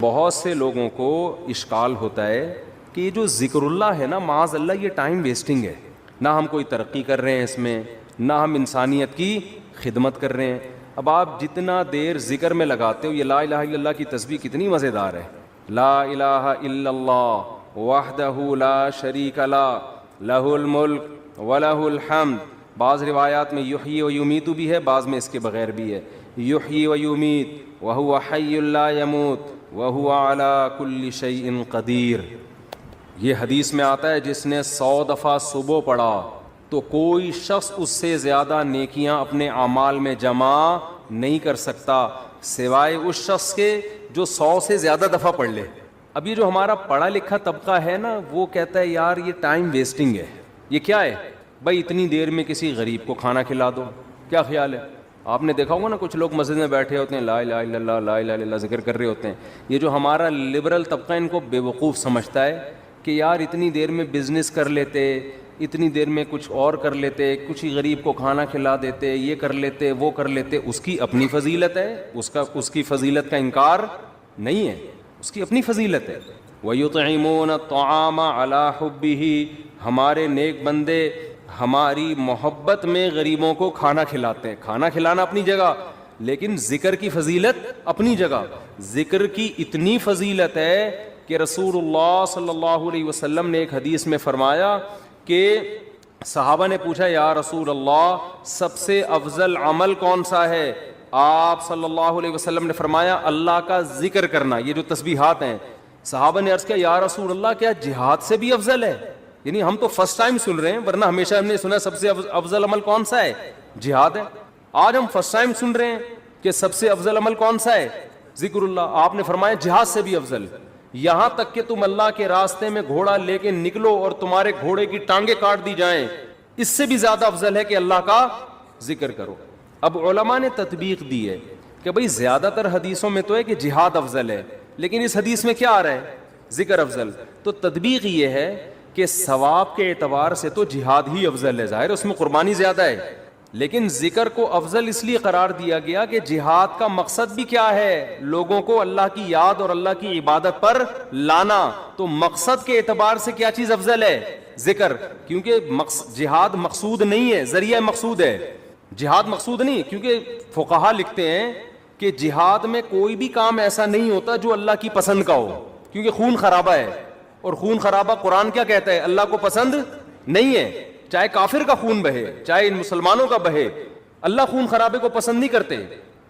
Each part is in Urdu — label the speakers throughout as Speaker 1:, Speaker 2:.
Speaker 1: بہت سے لوگوں کو اشکال ہوتا ہے کہ یہ جو ذکر اللہ ہے نا، معاذ اللہ یہ ٹائم ویسٹنگ ہے، نہ ہم کوئی ترقی کر رہے ہیں اس میں، نہ ہم انسانیت کی خدمت کر رہے ہیں۔ اب آپ جتنا دیر ذکر میں لگاتے ہو، یہ لا الہ الا اللہ کی تسبیح کتنی مزیدار ہے، لا الہ الا اللہ وحدہ لا شریک لہ لہ الملک ولہ الحمد۔ بعض روایات میں یحیی و یمیت بھی ہے، بعض میں اس کے بغیر بھی ہے، یحیی و یمیت وہو حی لا یموت وہو علی کل شیء قدیر۔ یہ حدیث میں آتا ہے جس نے 100 دفعہ صبح پڑھا تو کوئی شخص اس سے زیادہ نیکیاں اپنے اعمال میں جمع نہیں کر سکتا سوائے اس شخص کے جو 100 سے زیادہ دفعہ پڑھ لے۔ اب یہ جو ہمارا پڑھا لکھا طبقہ ہے نا، وہ کہتا ہے یار یہ ٹائم ویسٹنگ ہے۔ یہ کیا ہے بھائی؟ اتنی دیر میں کسی غریب کو کھانا کھلا دو، کیا خیال ہے؟ آپ نے دیکھا ہوگا نا، کچھ لوگ مسجد میں بیٹھے ہوتے ہیں، لا الہ الا اللہ لا الہ الا اللہ ذکر کر رہے ہوتے ہیں۔ یہ جو ہمارا لبرل طبقہ ان کو بے وقوف سمجھتا ہے کہ یار اتنی دیر میں بزنس کر لیتے، اتنی دیر میں کچھ اور کر لیتے، کچھ ہی غریب کو کھانا کھلا دیتے، یہ کر لیتے وہ کر لیتے۔ اس کی اپنی فضیلت ہے، اس کی فضیلت کا انکار نہیں ہے، اس کی اپنی فضیلت ہے۔ وَيُطْعِمُونَ الطَّعَامَ عَلَىٰ حُبِّهِ، ہمارے نیک بندے ہماری محبت میں غریبوں کو کھانا کھلاتے ہیں۔ کھانا کھلانا اپنی جگہ، لیکن ذکر کی فضیلت اپنی جگہ۔ ذکر کی اتنی فضیلت ہے کہ رسول اللہ صلی اللہ علیہ وسلم نے ایک حدیث میں فرمایا کہ صحابہ نے پوچھا یا رسول اللہ سب سے افضل عمل کون سا ہے؟ آپ صلی اللہ علیہ وسلم نے فرمایا اللہ کا ذکر کرنا، یہ جو تسبیحات ہیں۔ صحابہ نے عرض کیا یا رسول اللہ کیا جہاد سے بھی افضل ہے؟ یعنی ہم تو فرسٹ ٹائم سن رہے ہیں، ورنہ ہمیشہ ہم نے سنا سب سے افضل عمل کون سا ہے؟ جہاد ہے۔ آج ہم فرسٹ ٹائم سن رہے ہیں کہ سب سے افضل عمل کون سا ہے؟ ذکر اللہ۔ آپ نے فرمایا جہاد سے بھی افضل، یہاں تک کہ تم اللہ کے راستے میں گھوڑا لے کے نکلو اور تمہارے گھوڑے کی ٹانگیں کاٹ دی جائیں، اس سے بھی زیادہ افضل ہے کہ اللہ کا ذکر کرو۔ اب علماء نے تطبیق دی ہے کہ بھئی زیادہ تر حدیثوں میں تو ہے کہ جہاد افضل ہے، لیکن اس حدیث میں کیا آ رہا ہے؟ ذکر افضل۔ تو تطبیق یہ ہے کہ ثواب کے اعتبار سے تو جہاد ہی افضل ہے، ظاہر اس میں قربانی زیادہ ہے، لیکن ذکر کو افضل اس لیے قرار دیا گیا کہ جہاد کا مقصد بھی کیا ہے؟ لوگوں کو اللہ کی یاد اور اللہ کی عبادت پر لانا۔ تو مقصد کے اعتبار سے کیا چیز افضل ہے؟ ذکر، کیونکہ جہاد مقصود نہیں ہے، ذریعہ مقصود ہے۔ جہاد مقصود نہیں، کیونکہ فقہا لکھتے ہیں کہ جہاد میں کوئی بھی کام ایسا نہیں ہوتا جو اللہ کی پسند کا ہو، کیونکہ خون خرابہ ہے، اور خون خرابہ قرآن کیا کہتا ہے؟ اللہ کو پسند نہیں ہے۔ چاہے کافر کا خون بہے، چاہے مسلمانوں کا بہے، اللہ خون خرابے کو پسند نہیں کرتے،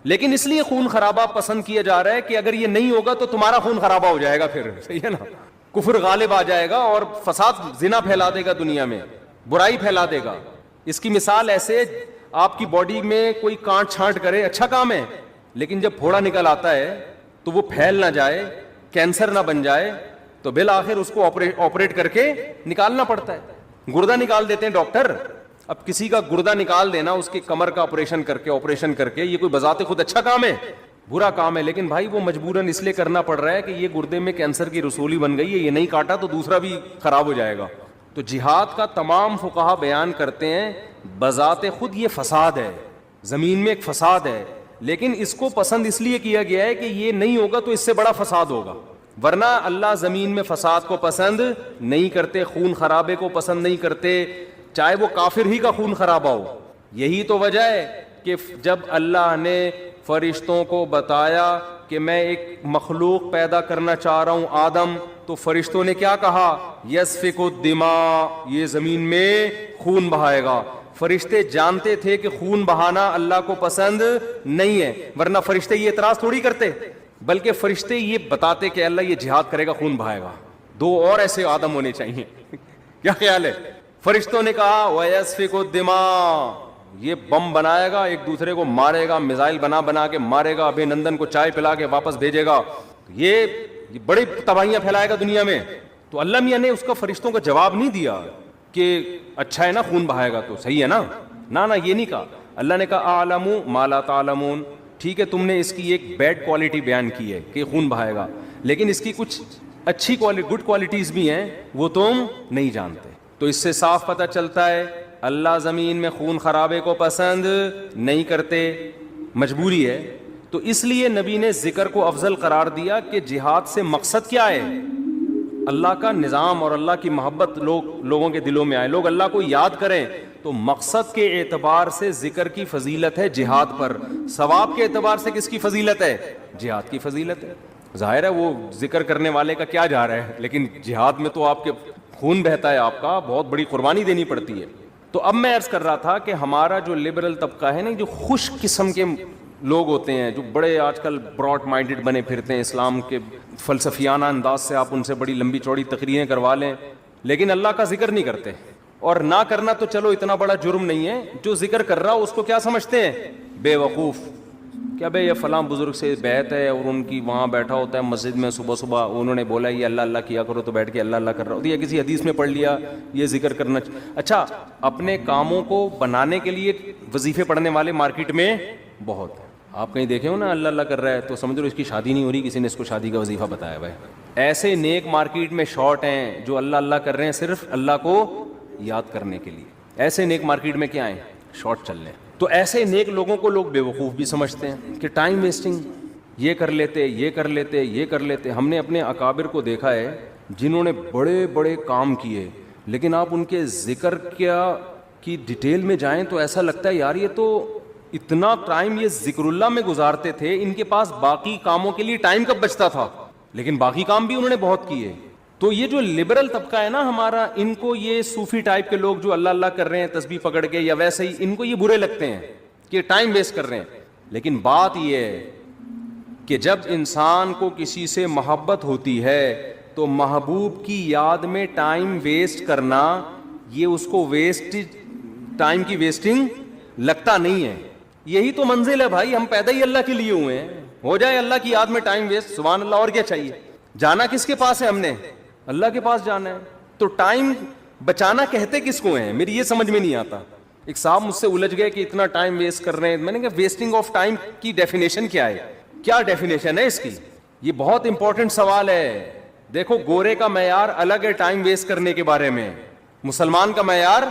Speaker 1: لیکن اس لیے خون خرابہ پسند کیا جا رہا ہے کہ اگر یہ نہیں ہوگا تو تمہارا خون خرابہ ہو جائے گا، پھر صحیح ہے نا، کفر غالب آ جائے گا اور فساد، زنا پھیلا دے گا دنیا میں، برائی پھیلا دے گا۔ اس کی مثال ایسے، آپ کی باڈی میں کوئی کانٹ چھانٹ کرے اچھا کام ہے، لیکن جب پھوڑا نکل آتا ہے تو وہ پھیل نہ جائے، کینسر نہ بن جائے، تو بالآخر اس کو آپریٹ کر کے نکالنا پڑتا ہے۔ گردہ نکال دیتے ہیں ڈاکٹر، اب کسی کا گردہ نکال دینا، اس کی کمر کا آپریشن کر کے، یہ کوئی بذات خود اچھا کام ہے؟ برا کام ہے، لیکن بھائی وہ مجبوراً اس لیے کرنا پڑ رہا ہے کہ یہ گردے میں کینسر کی رسولی بن گئی ہے، یہ نہیں کاٹا تو دوسرا بھی خراب ہو جائے گا۔ تو جہاد کا تمام فقہا بیان کرتے ہیں بذات خود یہ فساد ہے، زمین میں ایک فساد ہے، لیکن اس کو پسند اس لیے کیا گیا ہے کہ یہ نہیں ہوگا تو اس سے بڑا فساد ہوگا، ورنہ اللہ زمین میں فساد کو پسند نہیں کرتے، خون خرابے کو پسند نہیں کرتے، چاہے وہ کافر ہی کا خون خرابہ ہو۔ یہی تو وجہ ہے کہ جب اللہ نے فرشتوں کو بتایا کہ میں ایک مخلوق پیدا کرنا چاہ رہا ہوں آدم، تو فرشتوں نے کیا کہا؟ یسفک الدماء، یہ زمین میں خون بہائے گا۔ فرشتے جانتے تھے کہ خون بہانا اللہ کو پسند نہیں ہے، ورنہ فرشتے یہ اعتراض تھوڑی کرتے، بلکہ فرشتے یہ بتاتے کہ اللہ یہ جہاد کرے گا، خون بہائے گا، دو اور ایسے آدم ہونے چاہیے۔ کیا خیال ہے؟ فرشتوں نے کہا وَيَسْفِكُ الدِّمَاء، یہ بم بنائے گا، ایک دوسرے کو مارے گا، میزائل بنا کے مارے گا، ابھی نندن کو چائے پلا کے واپس بھیجے گا، یہ بڑی تباہیاں پھیلائے گا دنیا میں۔ تو اللہ میاں نے اس کا فرشتوں کا جواب نہیں دیا کہ اچھا ہے نا خون بہائے گا تو صحیح ہے نا، نہ یہ نہیں کہا۔ اللہ نے کہا اعلم ما لا تعلمون، ٹھیک ہے تم نے اس کی ایک بیڈ کوالٹی بیان کی ہے کہ خون بہائے گا، لیکن اس کی کچھ اچھی گڈ کوالٹیز بھی ہیں وہ تم نہیں جانتے۔ تو اس سے صاف پتہ چلتا ہے اللہ زمین میں خون خرابے کو پسند نہیں کرتے، مجبوری ہے۔ تو تو اس لیے نبی نے ذکر کو افضل قرار دیا کہ جہاد سے مقصد کیا ہے؟ اللہ کا نظام اور اللہ کی محبت لوگوں کے دلوں میں آئے، لوگ اللہ کو یاد کریں. تو مقصد کے اعتبار سے ذکر کی فضیلت ہے جہاد پر، ثواب کے اعتبار سے کس کی فضیلت ہے؟ جہاد کی فضیلت ہے. ظاہر ہے وہ ذکر کرنے والے کا کیا جا رہا ہے، لیکن جہاد میں تو آپ کے خون بہتا ہے، آپ کا بہت بڑی قربانی دینی پڑتی ہے. تو اب میں عرض کر رہا تھا کہ ہمارا جو لبرل طبقہ ہے نا، جو خوش قسم کے لوگ ہوتے ہیں، جو بڑے آج کل براڈ مائنڈڈ بنے پھرتے ہیں، اسلام کے فلسفیانہ انداز سے آپ ان سے بڑی لمبی چوڑی تقریریں کروا لیں، لیکن اللہ کا ذکر نہیں کرتے. اور نہ کرنا تو چلو اتنا بڑا جرم نہیں ہے، جو ذکر کر رہا اس کو کیا سمجھتے ہیں؟ بے وقوف. کیا بھائی یہ فلاں بزرگ سے بیعت ہے اور ان کی وہاں بیٹھا ہوتا ہے مسجد میں، صبح صبح انہوں نے بولا یہ اللہ اللہ کیا کرو تو بیٹھ کے اللہ اللہ کر رہا ہوتا ہے، یا کسی حدیث میں پڑھ لیا یہ ذکر کرنا. اچھا، اپنے کاموں کو بنانے کے لیے وظیفے پڑھنے والے مارکیٹ میں بہت ہیں. آپ کہیں دیکھے ہو نا اللہ اللہ کر رہا ہے تو سمجھ لو اس کی شادی نہیں ہو رہی، کسی نے اس کو شادی کا وظیفہ بتایا ہوا ہے. ایسے نیک مارکیٹ میں شارٹ ہیں جو اللہ اللہ کر رہے ہیں صرف اللہ کو یاد کرنے کے لیے. ایسے نیک مارکیٹ میں کیا ہیں؟ شارٹ چل رہے ہیں. تو ایسے نیک لوگوں کو لوگ بے وقوف بھی سمجھتے ہیں کہ ٹائم ویسٹنگ، یہ کر لیتے یہ کر لیتے یہ کر لیتے. ہم نے اپنے اکابر کو دیکھا ہے جنہوں نے بڑے بڑے کام کیے، لیکن آپ ان کے ذکر کی ڈیٹیل میں جائیں تو ایسا لگتا ہے یار یہ تو اتنا ٹائم یہ ذکر اللہ میں گزارتے تھے، ان کے پاس باقی کاموں کے لیے ٹائم کب بچتا تھا؟ لیکن باقی کام بھی انہوں نے بہت کیے. تو یہ جو لبرل طبقہ ہے نا ہمارا، ان کو یہ صوفی ٹائپ کے لوگ جو اللہ اللہ کر رہے ہیں تسبیح پکڑ کے یا ویسے ہی، ان کو یہ برے لگتے ہیں کہ ٹائم ویسٹ کر رہے ہیں. لیکن بات یہ ہے کہ جب انسان کو کسی سے محبت ہوتی ہے تو محبوب کی یاد میں ٹائم ویسٹ کرنا، یہ اس کو ٹائم کی ویسٹنگ لگتا نہیں ہے. یہی تو منزل ہے بھائی، ہم پیدا ہی اللہ کے لیے ہوئے ہیں. ہو جائے اللہ کی یاد میں ٹائم ویسٹ، سبحان اللہ، اور کیا چاہیے؟ جانا کس کے پاس ہے؟ ہم نے اللہ کے پاس جانا ہے. تو ٹائم بچانا کہتے کس کو ہیں؟ میری یہ سمجھ میں نہیں آتا. ایک صاحب مجھ سے الجھ گئے کہ اتنا ٹائم ویسٹ کر رہے ہیں. میں نے کہا ویسٹنگ آف ٹائم کی ڈیفینیشن کیا ہے؟ کیا ڈیفینیشن ہے اس کی؟ یہ بہت امپورٹنٹ سوال ہے. دیکھو گورے کا معیار الگ ہے ٹائم ویسٹ کرنے کے بارے میں، مسلمان کا معیار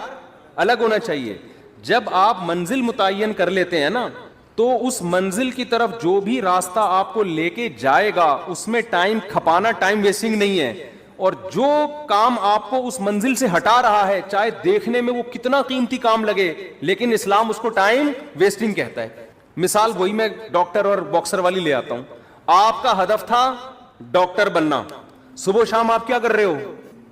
Speaker 1: الگ ہونا چاہیے. جب آپ منزل متعین کر لیتے ہیں نا، تو اس منزل کی طرف جو بھی راستہ آپ کو لے کے جائے گا اس میں ٹائم کھپانا ٹائم ویسٹنگ نہیں ہے. اور جو کام آپ کو اس منزل سے ہٹا رہا ہے، چاہے دیکھنے میں وہ کتنا قیمتی کام لگے، لیکن اسلام اس کو ٹائم ویسٹنگ کہتا ہے. مثال وہی میں ڈاکٹر اور باکسر والی لے آتا ہوں. آپ کا ہدف تھا ڈاکٹر بننا، صبح و شام آپ کیا کر رہے ہو؟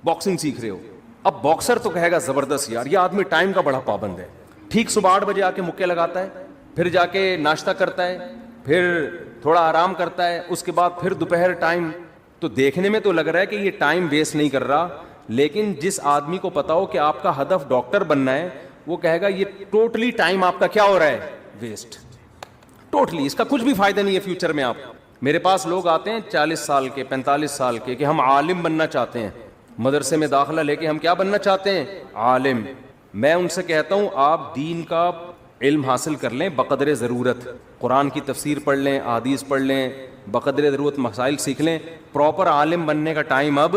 Speaker 1: باکسنگ سیکھ رہے ہو. اب باکسر تو کہے گا زبردست یار یہ آدمی ٹائم کا بڑا پابند ہے. ٹھیک صبح 8 بجے آ کے مکے لگاتا ہے، پھر جا کے ناشتہ کرتا ہے، پھر تھوڑا آرام کرتا ہے، اس کے بعد پھر دوپہر ٹائم. تو دیکھنے میں تو لگ رہا ہے کہ یہ ٹائم ویسٹ نہیں کر رہا، لیکن جس آدمی کو پتا ہو کہ آپ کا ہدف ڈاکٹر بننا ہے، وہ کہے گا یہ ٹوٹلی ٹائم آپ کا کیا ہو رہا ہے؟ ویسٹ. ٹوٹلی اس کا کچھ بھی فائدہ نہیں ہے فیوچر میں. آپ میرے پاس لوگ آتے ہیں 40 سال کے 45 سال کے کہ ہم عالم بننا چاہتے ہیں، مدرسے میں داخلہ لے کے ہم کیا بننا چاہتے ہیں؟ عالم. میں ان سے کہتا ہوں آپ دین کا علم حاصل کر لیں بقدر ضرورت، قرآن کی تفسیر پڑھ لیں، احادیث پڑھ لیں، بقدر ضرورت مسائل سیکھ لیں. پراپر عالم بننے کا ٹائم اب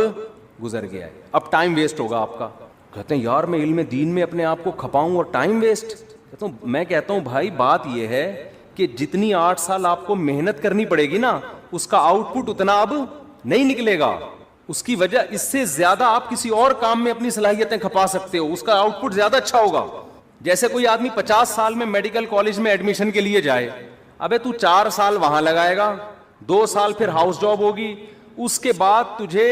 Speaker 1: گزر گیا ہے، اب ٹائم ویسٹ ہوگا آپ کا. کہتے ہیں یار میں علم دین میں اپنے آپ کو کھپاؤں اور ٹائم ویسٹ. میں کہتا ہوں بھائی بات یہ ہے کہ جتنی 8 سال آپ کو محنت کرنی پڑے گی نا، اس کا آؤٹ پٹ اتنا اب نہیں نکلے گا. اس کی وجہ اس سے زیادہ آپ کسی اور کام میں اپنی صلاحیتیں کھپا سکتے ہو، اس کا آؤٹ پٹ زیادہ اچھا ہوگا. جیسے کوئی آدمی 50 سال میں میڈیکل کالج میں ایڈمیشن کے لیے جائے، ابے تو 4 سال وہاں لگائے گا، 2 سال پھر ہاؤس جاب ہوگی، اس کے بعد تجھے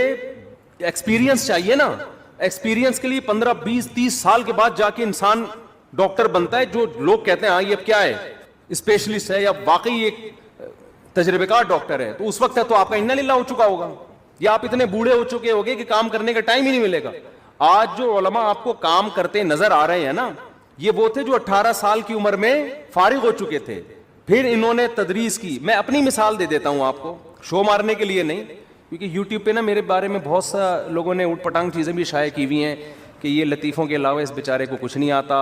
Speaker 1: ایکسپیرینس چاہیے نا. ایکسپیرینس کے لیے 15 20 30 سال کے بعد جا کے انسان ڈاکٹر بنتا ہے. جو لوگ کہتے ہیں ہاں یہ اب کیا ہے، اسپیشلسٹ ہے یا واقعی ایک تجربے کار ڈاکٹر ہے، تو اس وقت ہے تو آپ کا انا للہ ہو چکا ہوگا، یا آپ اتنے بوڑھے ہو چکے ہوگے کہ کام کرنے کا ٹائم ہی نہیں ملے گا. آج جو علماء آپ کو کام کرتے نظر آ رہے ہیں نا، یہ وہ تھے جو 18 سال کی عمر میں فارغ ہو چکے تھے، پھر انہوں نے تدریس کی. میں اپنی مثال دے دیتا ہوں آپ کو، شو مارنے کے لیے نہیں، کیونکہ یوٹیوب پہ نا میرے بارے میں بہت سا لوگوں نے اوٹ پٹانگ چیزیں بھی شائع کی ہوئی ہیں کہ یہ لطیفوں کے علاوہ اس بیچارے کو کچھ نہیں آتا،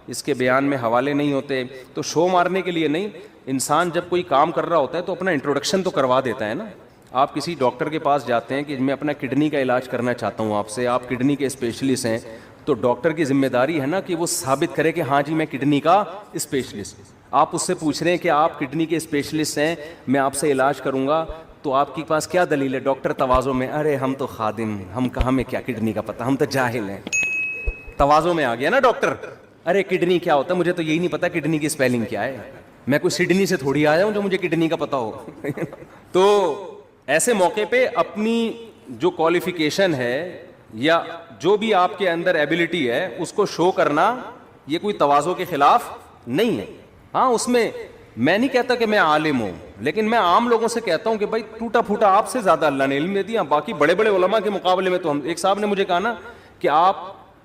Speaker 1: اس کے بیان میں حوالے نہیں ہوتے. تو شو مارنے کے لیے نہیں، انسان جب کوئی کام کر رہا ہوتا ہے تو اپنا انٹروڈکشن تو کروا دیتا ہے نا. آپ کسی ڈاکٹر کے پاس جاتے ہیں کہ میں اپنا کڈنی کا علاج کرنا چاہتا ہوں آپ سے، آپ کڈنی کے اسپیشلسٹ ہیں، تو ڈاکٹر کی ذمہ داری ہے نا کہ وہ ثابت کرے کہ ہاں جی میں کڈنی کا اسپیشلسٹ. آپ اس سے پوچھ رہے ہیں کہ آپ کڈنی کے اسپیشلسٹ ہیں, میں آپ سے علاج کروں گا, تو آپ کے پاس کیا دلیل ہے؟ ڈاکٹر تواضع میں, ارے ہم تو خادم, ہم کہاں میں کیا کڈنی کا پتہ, ہم تو جاہل ہیں. تواضع میں آ گیا نا ڈاکٹر, ارے کڈنی کیا ہوتا ہے, مجھے تو یہی نہیں پتا کڈنی کی اسپیلنگ کیا ہے, میں کوئی سڈنی سے تھوڑی آیا ہوں جو مجھے کڈنی کا پتہ ہو. تو ایسے موقع پہ اپنی جو کوالیفیکیشن ہے یا جو بھی آپ کے اندر ایبلٹی ہے اس کو شو کرنا, یہ کوئی تواضع کے خلاف نہیں ہے. ہاں اس میں نہیں کہتا کہ میں عالم ہوں, لیکن میں عام لوگوں سے کہتا ہوں کہ بھائی ٹوٹا پھوٹا آپ سے زیادہ اللہ نے علم دے دیا, باقی بڑے بڑے علماء کے مقابلے میں تو ہم. ایک صاحب نے مجھے کہا نا کہ آپ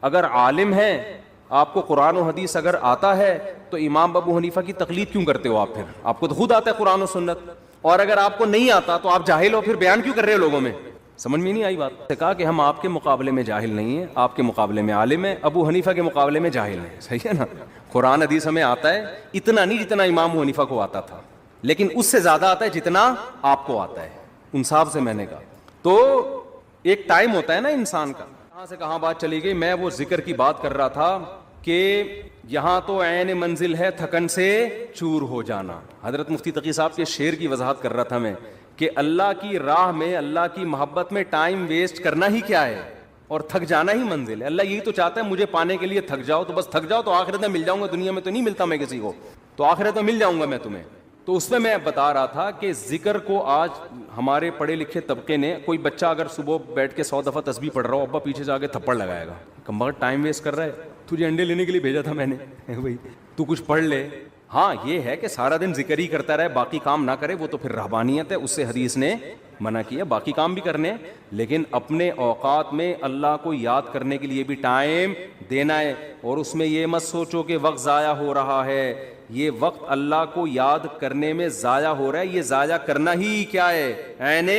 Speaker 1: اگر عالم ہیں, آپ کو قرآن و حدیث اگر آتا ہے تو امام ابو حنیفہ کی تقلید کیوں کرتے ہو آپ؟ پھر آپ کو تو خود آتا ہے قرآن و سنت, اور اگر آپ کو نہیں آتا تو آپ جاہل ہو, پھر بیان کیوں کر رہے ہو لوگوں میں؟ سمجھ میں نہیں آئی بات. کہا کہ ہم آپ کے مقابلے میں جاہل نہیں ہیں, آپ کے مقابلے میں عالم ہیں, ابو حنیفہ کے مقابلے میں جاہل ہیں. صحیح ہے نا؟ قرآن حدیث ہمیں آتا ہے اتنا نہیں جتنا امام ابو حنیفہ کو آتا تھا, لیکن اس سے زیادہ آتا ہے جتنا آپ کو آتا ہے. ان صاحب سے میں نے کہا تو ایک ٹائم ہوتا ہے نا انسان کا. کہاں سے کہاں بات چلی گئی, میں وہ ذکر کی بات کر رہا تھا کہ یہاں تو عین منزل ہے تھکن سے چور ہو جانا. حضرت مفتی تقی صاحب کے شعر کی وضاحت کر رہا تھا میں کہ اللہ کی راہ میں, اللہ کی محبت میں ٹائم ویسٹ کرنا ہی کیا ہے, اور تھک جانا ہی منزل ہے. اللہ یہی تو چاہتا ہے مجھے پانے کے لیے تھک جاؤ, تو بس تھک جاؤ تو آخرت میں مل جاؤں گا, دنیا میں تو نہیں ملتا میں کسی کو, تو آخرت میں مل جاؤں گا میں تمہیں. تو اس میں بتا رہا تھا کہ ذکر کو آج ہمارے پڑھے لکھے طبقے نے, کوئی بچہ اگر صبح بیٹھ کے 100 دفعہ تسبیح پڑھ رہا ہو, ابا پیچھے جا کے تھپڑ لگائے گا, کمبخت ٹائم ویسٹ کر رہا ہے, تجھے انڈے لینے کے لیے بھیجا تھا میں نے بھائی, تو کچھ پڑھ لے. ہاں یہ ہے کہ سارا دن ذکر ہی کرتا رہے, باقی کام نہ کرے, وہ تو پھر رہبانیت ہے, اس سے حدیث نے منع کیا. باقی کام بھی کرنے, لیکن اپنے اوقات میں اللہ کو یاد کرنے کے لیے بھی ٹائم دینا ہے. اور اس میں یہ مت سوچو کہ وقت ضائع ہو رہا ہے, یہ وقت اللہ کو یاد کرنے میں ضائع ہو رہا ہے. یہ ضائع کرنا ہی کیا ہے؟ عین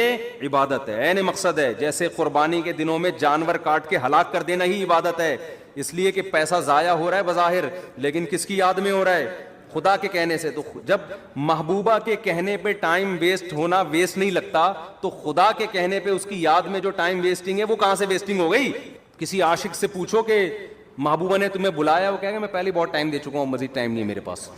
Speaker 1: عبادت ہے, عین مقصد ہے. جیسے قربانی کے دنوں میں جانور کاٹ کے ہلاک کر دینا ہی عبادت ہے, اس لیے کہ پیسہ ضائع ہو رہا ہے بظاہر, لیکن کس کی یاد میں ہو رہا ہے؟ خدا کے کہنے سے. تو جب محبوبہ کے کہنے پہ ٹائم ویسٹ ہونا ویسٹ نہیں لگتا, تو خدا کے کہنے پہ اس کی یاد میں جو ٹائم ویسٹنگ ہے وہ کہاں سے ویسٹنگ ہو گئی؟ کسی عاشق سے پوچھو کہ محبوبہ نے تمہیں بلایا, وہ کہے گا میں پہلے بہت ٹائم دے چکا ہوں, مزید ٹائم نہیں ہے میرے پاس.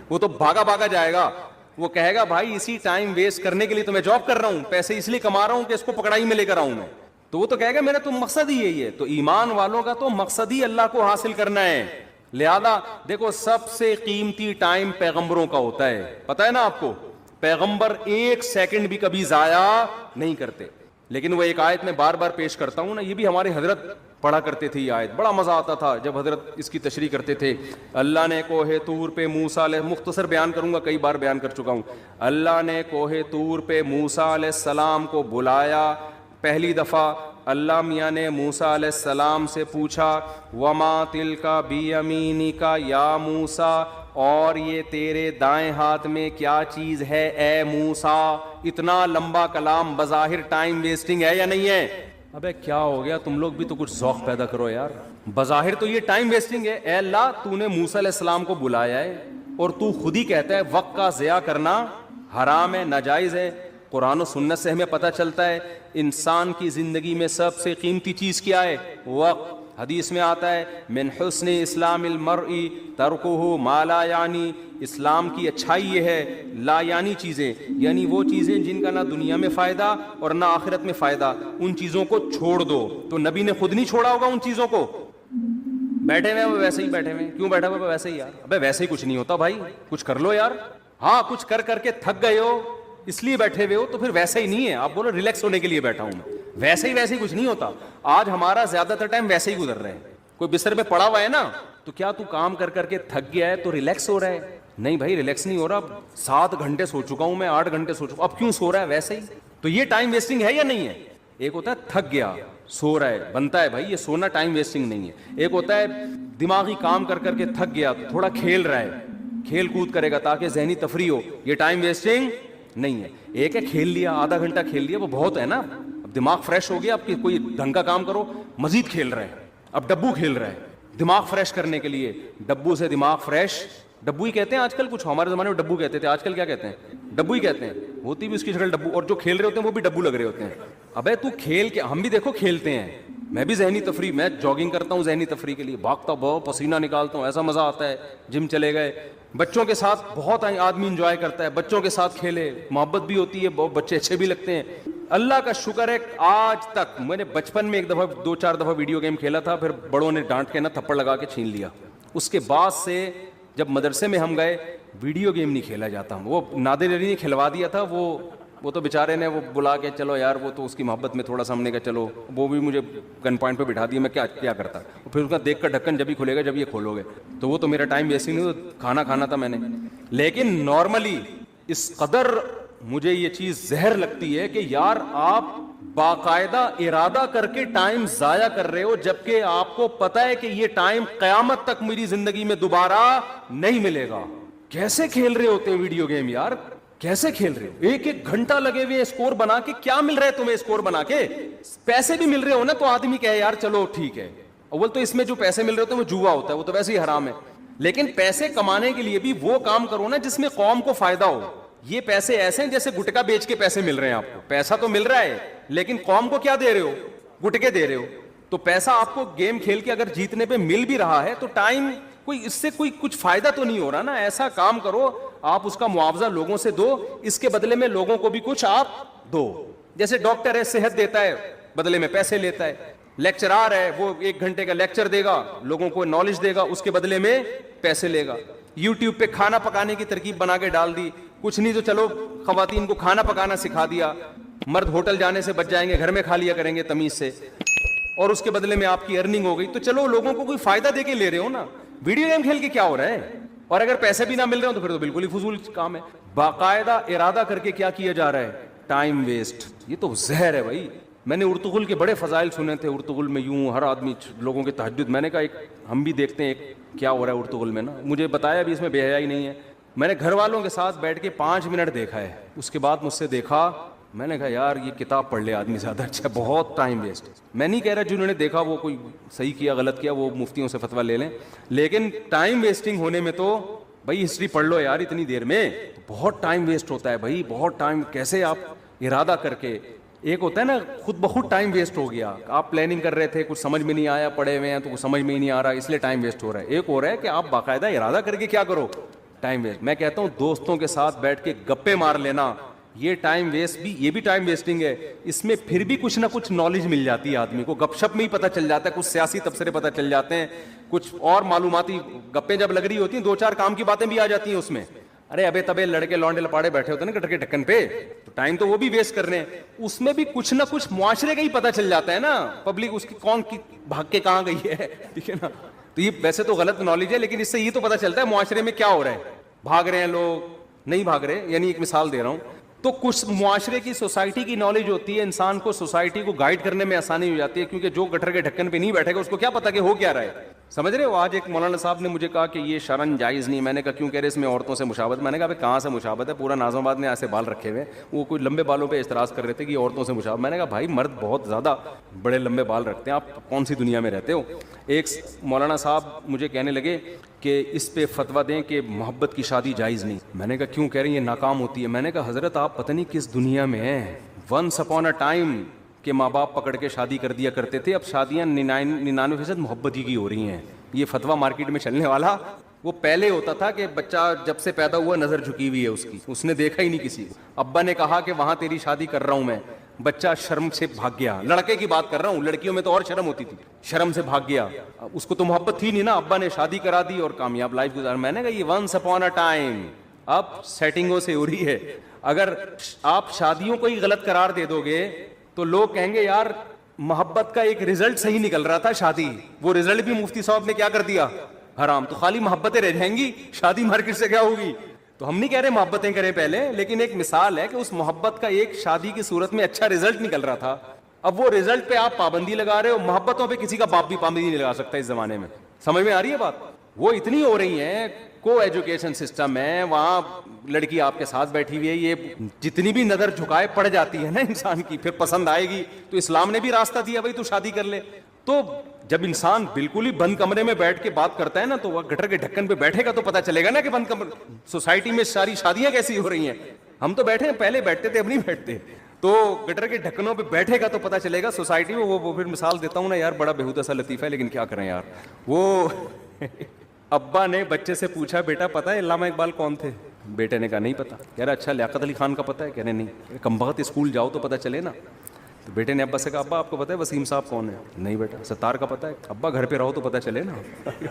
Speaker 1: وہ تو بھاگا بھاگا جائے گا, وہ کہے گا بھائی اسی ٹائم ویسٹ کرنے کے لیے تو میں جاب کر رہا ہوں, پیسے اس لیے کما رہا ہوں کہ اس کو پکڑائی میں لے کر آؤں میں. تو وہ تو کہے گا میرا تو مقصد ہی یہی ہے. تو ایمان والوں کا تو مقصد ہی اللہ کو حاصل کرنا ہے. لہذا دیکھو سب سے قیمتی ٹائم پیغمبروں کا ہوتا ہے, پتہ ہے نا آپ کو, پیغمبر ایک سیکنڈ بھی کبھی ضائع نہیں کرتے. لیکن وہ ایک آیت میں بار بار پیش کرتا ہوں نا, یہ بھی ہمارے حضرت پڑھا کرتے تھے, یہ آیت بڑا مزہ آتا تھا جب حضرت اس کی تشریح کرتے تھے. اللہ نے کوہ طور پہ موسیٰ علیہ, مختصر بیان کروں گا, کئی بار بیان کر چکا ہوں. اللہ نے کوہ طور پہ موسیٰ علیہ السلام کو بلایا پہلی دفعہ. اللہ میاں نے موسیٰ علیہ السلام سے پوچھا وما تلک بیمینک یا موسیٰ, اور یہ تیرے دائیں ہاتھ میں کیا چیز ہے اے موسیٰ. اتنا لمبا کلام بظاہر ٹائم ویسٹنگ ہے یا نہیں ہے؟ ابے کیا ہو گیا, تم لوگ بھی تو کچھ ذوق پیدا کرو یار. بظاہر تو یہ ٹائم ویسٹنگ ہے. اے اللہ تو نے موسیٰ علیہ السلام کو بلایا ہے اور تو خود ہی کہتا ہے وقت کا ضیاع کرنا حرام ہے, ناجائز ہے. قرآن و سنت سے ہمیں پتہ چلتا ہے انسان کی زندگی میں سب سے قیمتی چیز کیا ہے؟ وقت. حدیث میں آتا ہے من حسن اسلام المرء ترکہ ما لا یعنی, اسلام کی اچھائی یہ ہے لا یعنی چیزیں, یعنی وہ چیزیں جن کا نہ دنیا میں فائدہ اور نہ آخرت میں فائدہ, ان چیزوں کو چھوڑ دو. تو نبی نے خود نہیں چھوڑا ہوگا ان چیزوں کو, بیٹھے ہوئے وہ ویسے ہی بیٹھے ہوئے, کیوں بیٹھے ہوئے ویسے ہی یار, ابے ویسے ہی کچھ نہیں ہوتا بھائی, کچھ کر لو یار. ہاں کچھ کر کر کے تھک گئے ہو اس لیے بیٹھے ہوئے ہو, تو پھر ویسے ہی نہیں ہے. آپ بولو ریلیکس ہونے کے لیے بیٹھا ہوں میں, ویسے ہی کچھ نہیں ہوتا. آج ہمارا زیادہ تر ٹائم ویسے ہی گزر رہے ہیں. کوئی بستر پہ پڑا ہوا ہے نا, تو کیا تو کام کر کر کے تھک گیا ہے تو ریلیکس ہو رہا ہے؟ نہیں بھائی ریلیکس نہیں ہو رہا. 7 گھنٹے سو چکا ہوں میں, 8 گھنٹے سو چکا ہوں, اب کیوں سو رہا ہے ویسے ہی. تو یہ ٹائم ویسٹنگ ہے یا نہیں ہے؟ ایک ہوتا ہے تھک گیا سو رہا ہے, بنتا ہے بھائی, یہ سونا ٹائم ویسٹنگ نہیں ہے. ایک ہوتا ہے دماغی کام کر کر کے تھک گیا تو تھوڑا کھیل رہا ہے, کھیل کود کرے گا تاکہ ذہنی تفریح ہو, یہ ٹائم ویسٹنگ نہیں ہے. ایک ہے کھیل لیا, آدھا گھنٹہ کھیل لیا, وہ بہت ہے نا, اب دماغ فریش ہو گیا, اب کوئی ڈھنگ کا کام کرو, مزید کھیل رہے ہیں, اب ڈبو کھیل رہے ہیں دماغ فریش کرنے کے لیے. ڈبو سے دماغ فریش, ڈبو ہی کہتے ہیں آج کل, کچھ ہمارے زمانے میں ڈبو کہتے تھے, آج کل کیا کہتے ہیں؟ ڈبو ہی کہتے ہیں. ہوتی بھی اس کی شکل ڈبو, اور جو کھیل رہے ہوتے ہیں وہ بھی ڈبو لگ رہے ہوتے ہیں. ابے تو کھیل کے, ہم بھی دیکھو کھیلتے ہیں, میں بھی ذہنی تفریح, میں جاگنگ کرتا ہوں ذہنی تفریح کے لیے, بھاگتا بہت پسینہ نکالتا ہوں, ایسا مزہ آتا ہے. جم چلے گئے, بچوں کے ساتھ بہت آدمی انجوائے کرتا ہے, بچوں کے ساتھ کھیلے, محبت بھی ہوتی ہے, بہت بچے اچھے بھی لگتے ہیں. اللہ کا شکر ہے آج تک میں نے بچپن میں ایک دفعہ 2-4 دفعہ ویڈیو گیم کھیلا تھا, پھر بڑوں نے ڈانٹ کے نا تھپڑ لگا کے چھین لیا. اس کے بعد سے جب مدرسے میں ہم گئے ویڈیو گیم نہیں کھیلا جاتا. وہ نادر علی نے کھلوا دیا تھا, وہ تو بیچارے نے وہ بلا کے چلو یار, وہ تو اس کی محبت میں تھوڑا سا ہم نے کہا چلو, وہ بھی مجھے گن پوائنٹ پہ بٹھا دیا, میں کیا کرتا. پھر اس کا دیکھ کر ڈھکن جب ہی کھلے گا جب یہ کھولو گے, تو وہ تو میرا ٹائم ویسٹ نہیں, کھانا کھانا تھا میں نے. لیکن نارملی اس قدر مجھے یہ چیز زہر لگتی ہے کہ یار آپ باقاعدہ ارادہ کر کے ٹائم ضائع کر رہے ہو, جبکہ آپ کو پتا ہے کہ یہ ٹائم قیامت تک میری زندگی میں دوبارہ نہیں ملے گا. کیسے کھیل رہے ہوتے ہیں ویڈیو گیم یار, کیسے کھیل رہے ہو؟ 1-1 گھنٹہ لگے ہوئے اسکور بنا کے. کیا مل رہا ہے تمہیں اسکور بنا کے؟ پیسے بھی مل رہے ہو نا تو آدمی کہے یار چلو ٹھیک ہے. اول تو اس میں جو پیسے مل رہے ہوتے ہیں وہ جوا ہوتا ہے, وہ تو ویسے ہی حرام ہے. لیکن پیسے کمانے کے لیے بھی وہ کام کرو نا جس میں قوم کو فائدہ ہو. یہ پیسے ایسے ہیں جیسے گٹکا بیچ کے پیسے مل رہے ہیں آپ کو. پیسہ تو مل رہا ہے لیکن قوم کو کیا دے رہے ہو؟ گٹکے دے رہے ہو. تو پیسہ آپ کو گیم کھیل کے اگر جیتنے پہ مل بھی رہا ہے تو ٹائم کوئی اس سے کوئی کچھ فائدہ تو نہیں ہو رہا نا. ایسا کام کرو آپ اس کا معاوضہ لوگوں سے دو, اس کے بدلے میں لوگوں کو بھی کچھ آپ دو. جیسے ڈاکٹر ہے صحت دیتا ہے بدلے میں پیسے لیتا ہے, لیکچرار ہے وہ 1 گھنٹے کا لیکچر دے گا, لوگوں کو نالج دے گا, اس کے بدلے میں پیسے لے گا. یوٹیوب پہ کھانا پکانے کی ترکیب بنا کے ڈال دی, کچھ نہیں تو چلو خواتین کو کھانا پکانا سکھا دیا, مرد ہوٹل جانے سے بچ جائیں گے, گھر میں کھا لیا کریں گے تمیز سے, اور اس کے بدلے میں آپ کی ارننگ ہو گئی. تو چلو لوگوں کو کوئی فائدہ دے کے لے رہے ہو نا. ویڈیو گیم کھیل کے کیا ہو رہا ہے؟ اور اگر پیسے بھی نہ مل رہے ہو تو پھر تو بالکل ہی فضول کام ہے. باقاعدہ ارادہ کر کے کیا جا رہا ہے؟ Time waste. یہ تو زہر ہے بھائی. میں نے ارطغرل کے بڑے فضائل سنے تھے. ارطغرل میں یوں ہر آدمی لوگوں کے تہجد, میں نے کہا ایک ہم بھی دیکھتے ہیں ایک کیا ہو رہا ہے ارطغرل میں نا. مجھے بتایا بھی اس میں بے حیائی نہیں ہے. میں نے گھر والوں کے ساتھ بیٹھ کے 5 منٹ دیکھا ہے, اس کے بعد مجھ سے دیکھا, میں نے کہا یار یہ کتاب پڑھ لے آدمی زیادہ اچھا, بہت ٹائم ویسٹ. میں نہیں کہہ رہا جنہوں نے دیکھا وہ کوئی صحیح کیا غلط کیا وہ مفتیوں سے فتویٰ لے لیں, لیکن ٹائم ویسٹنگ ہونے میں تو بھائی ہسٹری پڑھ لو یار اتنی دیر میں. بہت ٹائم ویسٹ ہوتا ہے بھائی, بہت ٹائم. کیسے آپ ارادہ کر کے, ایک ہوتا ہے نا خود بخود ٹائم ویسٹ ہو گیا, آپ پلاننگ کر رہے تھے کچھ سمجھ میں نہیں آیا, پڑھے ہوئے ہیں تو کچھ سمجھ میں ہی نہیں آ رہا اس لیے ٹائم ویسٹ ہو رہا ہے. ایک ہو رہا ہے کہ آپ باقاعدہ ارادہ کر کے کیا کرو, ٹائم ویسٹ. میں کہتا ہوں دوستوں کے ساتھ بیٹھ کے گپے مار لینا, یہ ٹائم ویسٹ بھی, یہ بھی ٹائم ویسٹنگ ہے. اس میں پھر بھی کچھ نہ کچھ نالج مل جاتی ہے آدمی کو, گپ شپ میں ہی پتہ چل جاتا ہے, کچھ سیاسی تبصرے پتہ چل جاتے ہیں, کچھ اور معلوماتی گپیں جب لگ رہی ہوتی ہیں 2-4 کام کی باتیں بھی آ جاتی ہیں اس میں. ارے ابے تبے لڑکے لونڈے لپاڑے بیٹھے ہوتے ہیں نا گٹر کے ڈھکن پہ, تو ٹائم تو وہ بھی ویسٹ کر رہے ہیں. اس میں بھی کچھ نہ کچھ معاشرے کا ہی پتہ چل جاتا ہے نا, پبلک اس کی کون کی بھاگ کے کہاں گئی ہے, ٹھیک ہے نا. تو یہ ویسے تو غلط نالج ہے لیکن اس سے یہ تو پتہ چلتا ہے معاشرے میں کیا ہو رہا ہے, بھاگ رہے ہیں لوگ نہیں بھاگ رہے, یعنی ایک مثال دے رہا ہوں. تو کچھ معاشرے کی سوسائٹی کی نالج ہوتی ہے, انسان کو سوسائٹی کو گائیڈ کرنے میں آسانی ہو جاتی ہے, کیونکہ جو گٹر کے ڈھکن پہ نہیں بیٹھے گا اس کو کیا پتا کہ ہو کیا رہا ہے. سمجھ رہے ہو؟ آج ایک مولانا صاحب نے مجھے کہا کہ یہ شرن جائز نہیں. میں نے کہا کیوں؟ کہہ رہے اس میں عورتوں سے مشابہت. میں نے کہا کہاں سے مشابہت ہے, پورا ناظم آباد میں ایسے بال رکھے ہوئے, وہ کوئی لمبے بالوں پہ اعتراض کر رہے تھے کہ یہ عورتوں سے مشابہت. میں نے کہا بھائی مرد بہت زیادہ بڑے لمبے بال رکھتے ہیں, آپ کون سی دنیا میں رہتے ہو. ایک مولانا صاحب مجھے کہنے لگے کہ اس پہ فتویٰ دیں کہ محبت کی شادی جائز نہیں. میں نے کہا کیوں؟ کہہ رہی ہیں یہ ناکام ہوتی ہے. میں نے کہا حضرت آپ پتہ نہیں کس دنیا میں ہیں. ونس اپون اے ٹائم کہ ماں باپ پکڑ کے شادی کر دیا کرتے تھے, اب شادیاں 99% محبت ہی کی ہو رہی ہیں. یہ فتویٰ مارکیٹ میں چلنے والا وہ پہلے ہوتا تھا کہ بچہ جب سے پیدا ہوا نظر جھکی ہوئی ہے اس کی, اس نے دیکھا ہی نہیں کسی کو. ابا نے کہا کہ وہاں تیری شادی کر رہا ہوں میں, بچہ شرم سے بھاگ گیا. لڑکے کی بات کر رہا ہوں, لڑکیوں میں تو اور شرم ہوتی تھی, شرم سے بھاگ گیا. اس کو تو محبت تھی نہیں نا, ابا نے شادی کرا دی اور کامیاب لائف گزار. میں نے کہا یہ ونس اپون اے ٹائم اب سیٹنگوں سے ہو رہی ہے. اگر آپ شادیوں کو ہی غلط قرار دے دو گے تو لوگ کہیں گے یار محبت کا ایک رزلٹ صحیح نکل رہا تھا شادی, وہ رزلٹ بھی مفتی صاحب نے کیا کر دیا, حرام. تو خالی محبتیں رہ جائیں گی, شادی مارکیٹ سے کیا ہوگی. تو ہم نہیں کہہ رہے محبتیں کریں پہلے, لیکن ایک مثال ہے کہ اس محبت کا ایک شادی کی صورت میں اچھا رزلٹ نکل رہا تھا. اب وہ رزلٹ پہ آپ پابندی لگا رہے ہو. محبتوں پہ کسی کا باپ بھی پابندی نہیں لگا سکتا اس زمانے میں. سمجھ میں آ رہی ہے بات؟ وہ اتنی ہو رہی ہیں, کو ایجوکیشن سسٹم ہے, وہاں لڑکی آپ کے ساتھ بیٹھی ہوئی ہے, یہ جتنی بھی نظر جھکائے پڑ جاتی ہے نا انسان کی, پھر پسند آئے گی. تو اسلام نے بھی راستہ دیا بھائی تو شادی کر لے. تو جب انسان بالکل ہی بند کمرے میں بیٹھ کے بات کرتا ہے نا, تو وہ گٹر کے ڈھکن پہ بیٹھے گا تو پتہ چلے گا نا کہ بند کمرے سوسائٹی میں ساری شادیاں کیسی ہو رہی ہیں. ہم تو بیٹھے ہیں, پہلے بیٹھتے تھے اب نہیں بیٹھتے. تو گٹر کے ڈھکنوں پہ بیٹھے گا تو پتہ چلے گا سوسائٹی میں. وہ پھر مثال دیتا ہوں نا یار, بڑا بےہودہ سا لطیفہ ہے لیکن کیا کریں یار. وہ ابا نے بچے سے پوچھا بیٹا پتا ہے علامہ اقبال کون تھے؟ بیٹے نے کہا نہیں پتا. کہہ رہا اچھا لیاقت علی خان کا پتا ہے؟ کہہ رہے نہیں. کم بخت اسکول جاؤ تو پتہ چلے نا. تو بیٹے نے ابا سے کہا ابا آپ کو پتا ہے وسیم صاحب کون ہے؟ نہیں بیٹا. ستار کا پتا ہے؟ ابا گھر پہ رہو تو پتہ چلے نا.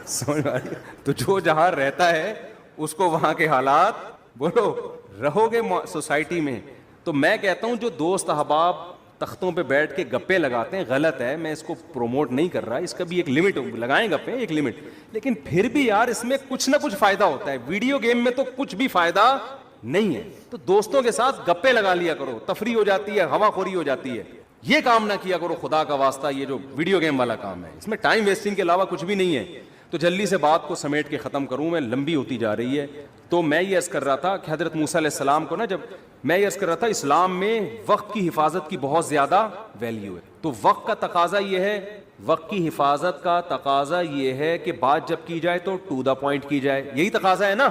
Speaker 1: سمجھ آ رہی ہے؟ تو جو جہاں رہتا ہے اس کو وہاں کے حالات بولو. رہو گے سوسائٹی میں. تو میں کہتا ہوں جو دوست احباب تختوں پہ بیٹھ کے گپے لگاتے ہیں غلط ہے, میں اس کو پروموٹ نہیں کر رہا, اس کا بھی ایک لمٹ لگائیں گپے ایک لمٹ, لیکن پھر بھی یار اس میں کچھ نہ کچھ فائدہ ہوتا ہے. ویڈیو گیم میں تو کچھ بھی فائدہ نہیں ہے, تو دوستوں کے ساتھ گپے لگا لیا کرو, تفریح ہو جاتی ہے, ہوا خوری ہو جاتی ہے. یہ کام نہ کیا کرو خدا کا واسطہ, یہ جو ویڈیو گیم والا کام ہے اس میں ٹائم ویسٹنگ کے علاوہ کچھ بھی نہیں ہے. تو جلدی سے بات کو سمیٹ کے ختم کروں, میں لمبی ہوتی جا رہی ہے. تو میں یہ عرض کر رہا تھا کہ حضرت موسیٰ علیہ السلام کو نا, جب میں یہ عرض کر رہا تھا اسلام میں وقت کی حفاظت کی بہت زیادہ ویلیو ہے. تو وقت کا تقاضا یہ ہے, وقت کی حفاظت کا تقاضا یہ ہے کہ بات جب کی جائے تو ٹو دا پوائنٹ کی جائے. یہی تقاضا ہے نا.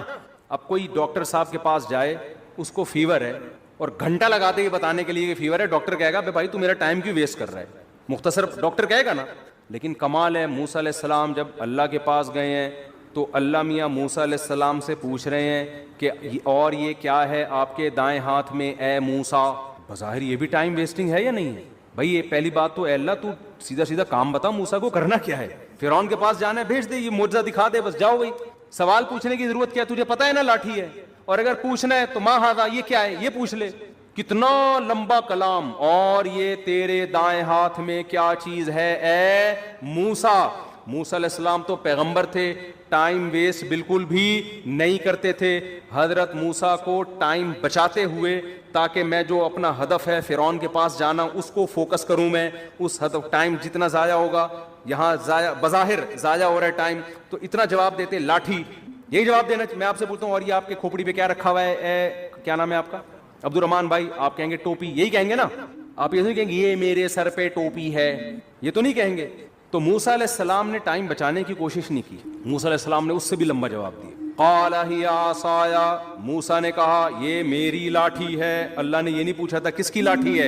Speaker 1: اب کوئی ڈاکٹر صاحب کے پاس جائے, اس کو فیور ہے اور گھنٹہ لگا دے یہ بتانے کے لیے کہ فیور ہے, ڈاکٹر کہے گا بھائی تو میرا ٹائم کیوں ویسٹ کر رہا ہے, مختصر ڈاکٹر کہے گا نا. لیکن کمال ہے موسیٰ علیہ السلام جب اللہ کے پاس گئے ہیں تو اللہ میاں موسیٰ علیہ السلام سے پوچھ رہے ہیں کہ اور یہ کیا ہے آپ کے دائیں ہاتھ میں اے موسیٰ. بظاہر یہ بھی ٹائم ویسٹنگ ہے یا نہیں ہے بھائی؟ یہ پہلی بات تو اے اللہ تو سیدھا سیدھا کام بتا موسیٰ کو کرنا کیا ہے. فرعون کے پاس جانا ہے, بھیج دے, یہ معجزہ دکھا دے, بس جاؤ. بھائی سوال پوچھنے کی ضرورت کیا ہے, تجھے پتہ ہے نا لاٹھی ہے, اور اگر پوچھنا ہے تو ماں ہاذا یہ کیا ہے یہ پوچھ لے. کتنا لمبا کلام, اور یہ تیرے دائیں ہاتھ میں کیا چیز ہے اے موسیٰ. موسیٰ علیہ السلام تو پیغمبر تھے, ٹائم ویسٹ بالکل بھی نہیں کرتے تھے. حضرت موسیٰ کو ٹائم بچاتے ہوئے تاکہ میں جو اپنا ہدف ہے فرعون کے پاس جانا اس کو فوکس کروں, میں اس ہدف ٹائم جتنا ضائع ہوگا, یہاں بظاہر ضائع ہو رہا ہے ٹائم, تو اتنا جواب دیتے لاٹھی. یہی جواب دینا میں آپ سے پوچھتا ہوں, اور یہ آپ کے کھوپڑی پہ کیا رکھا ہوا ہے اے کیا نام ہے آپ کا, عبد الرحمان بھائی, آپ کہیں گے ٹوپی, یہی کہیں گے نا آپ, یہ نہیں کہیں گے یہ میرے سر پہ ٹوپی ہے, یہ تو نہیں کہیں گے. تو موسیٰ علیہ السلام نے ٹائم بچانے کی کوشش نہیں کی, موسیٰ علیہ السلام نے اس سے بھی لمبا جواب دیا. قال ہی عصایا, موسیٰ نے کہا یہ میری لاٹھی ہے. اللہ نے یہ نہیں پوچھا تھا کس کی لاٹھی ہے,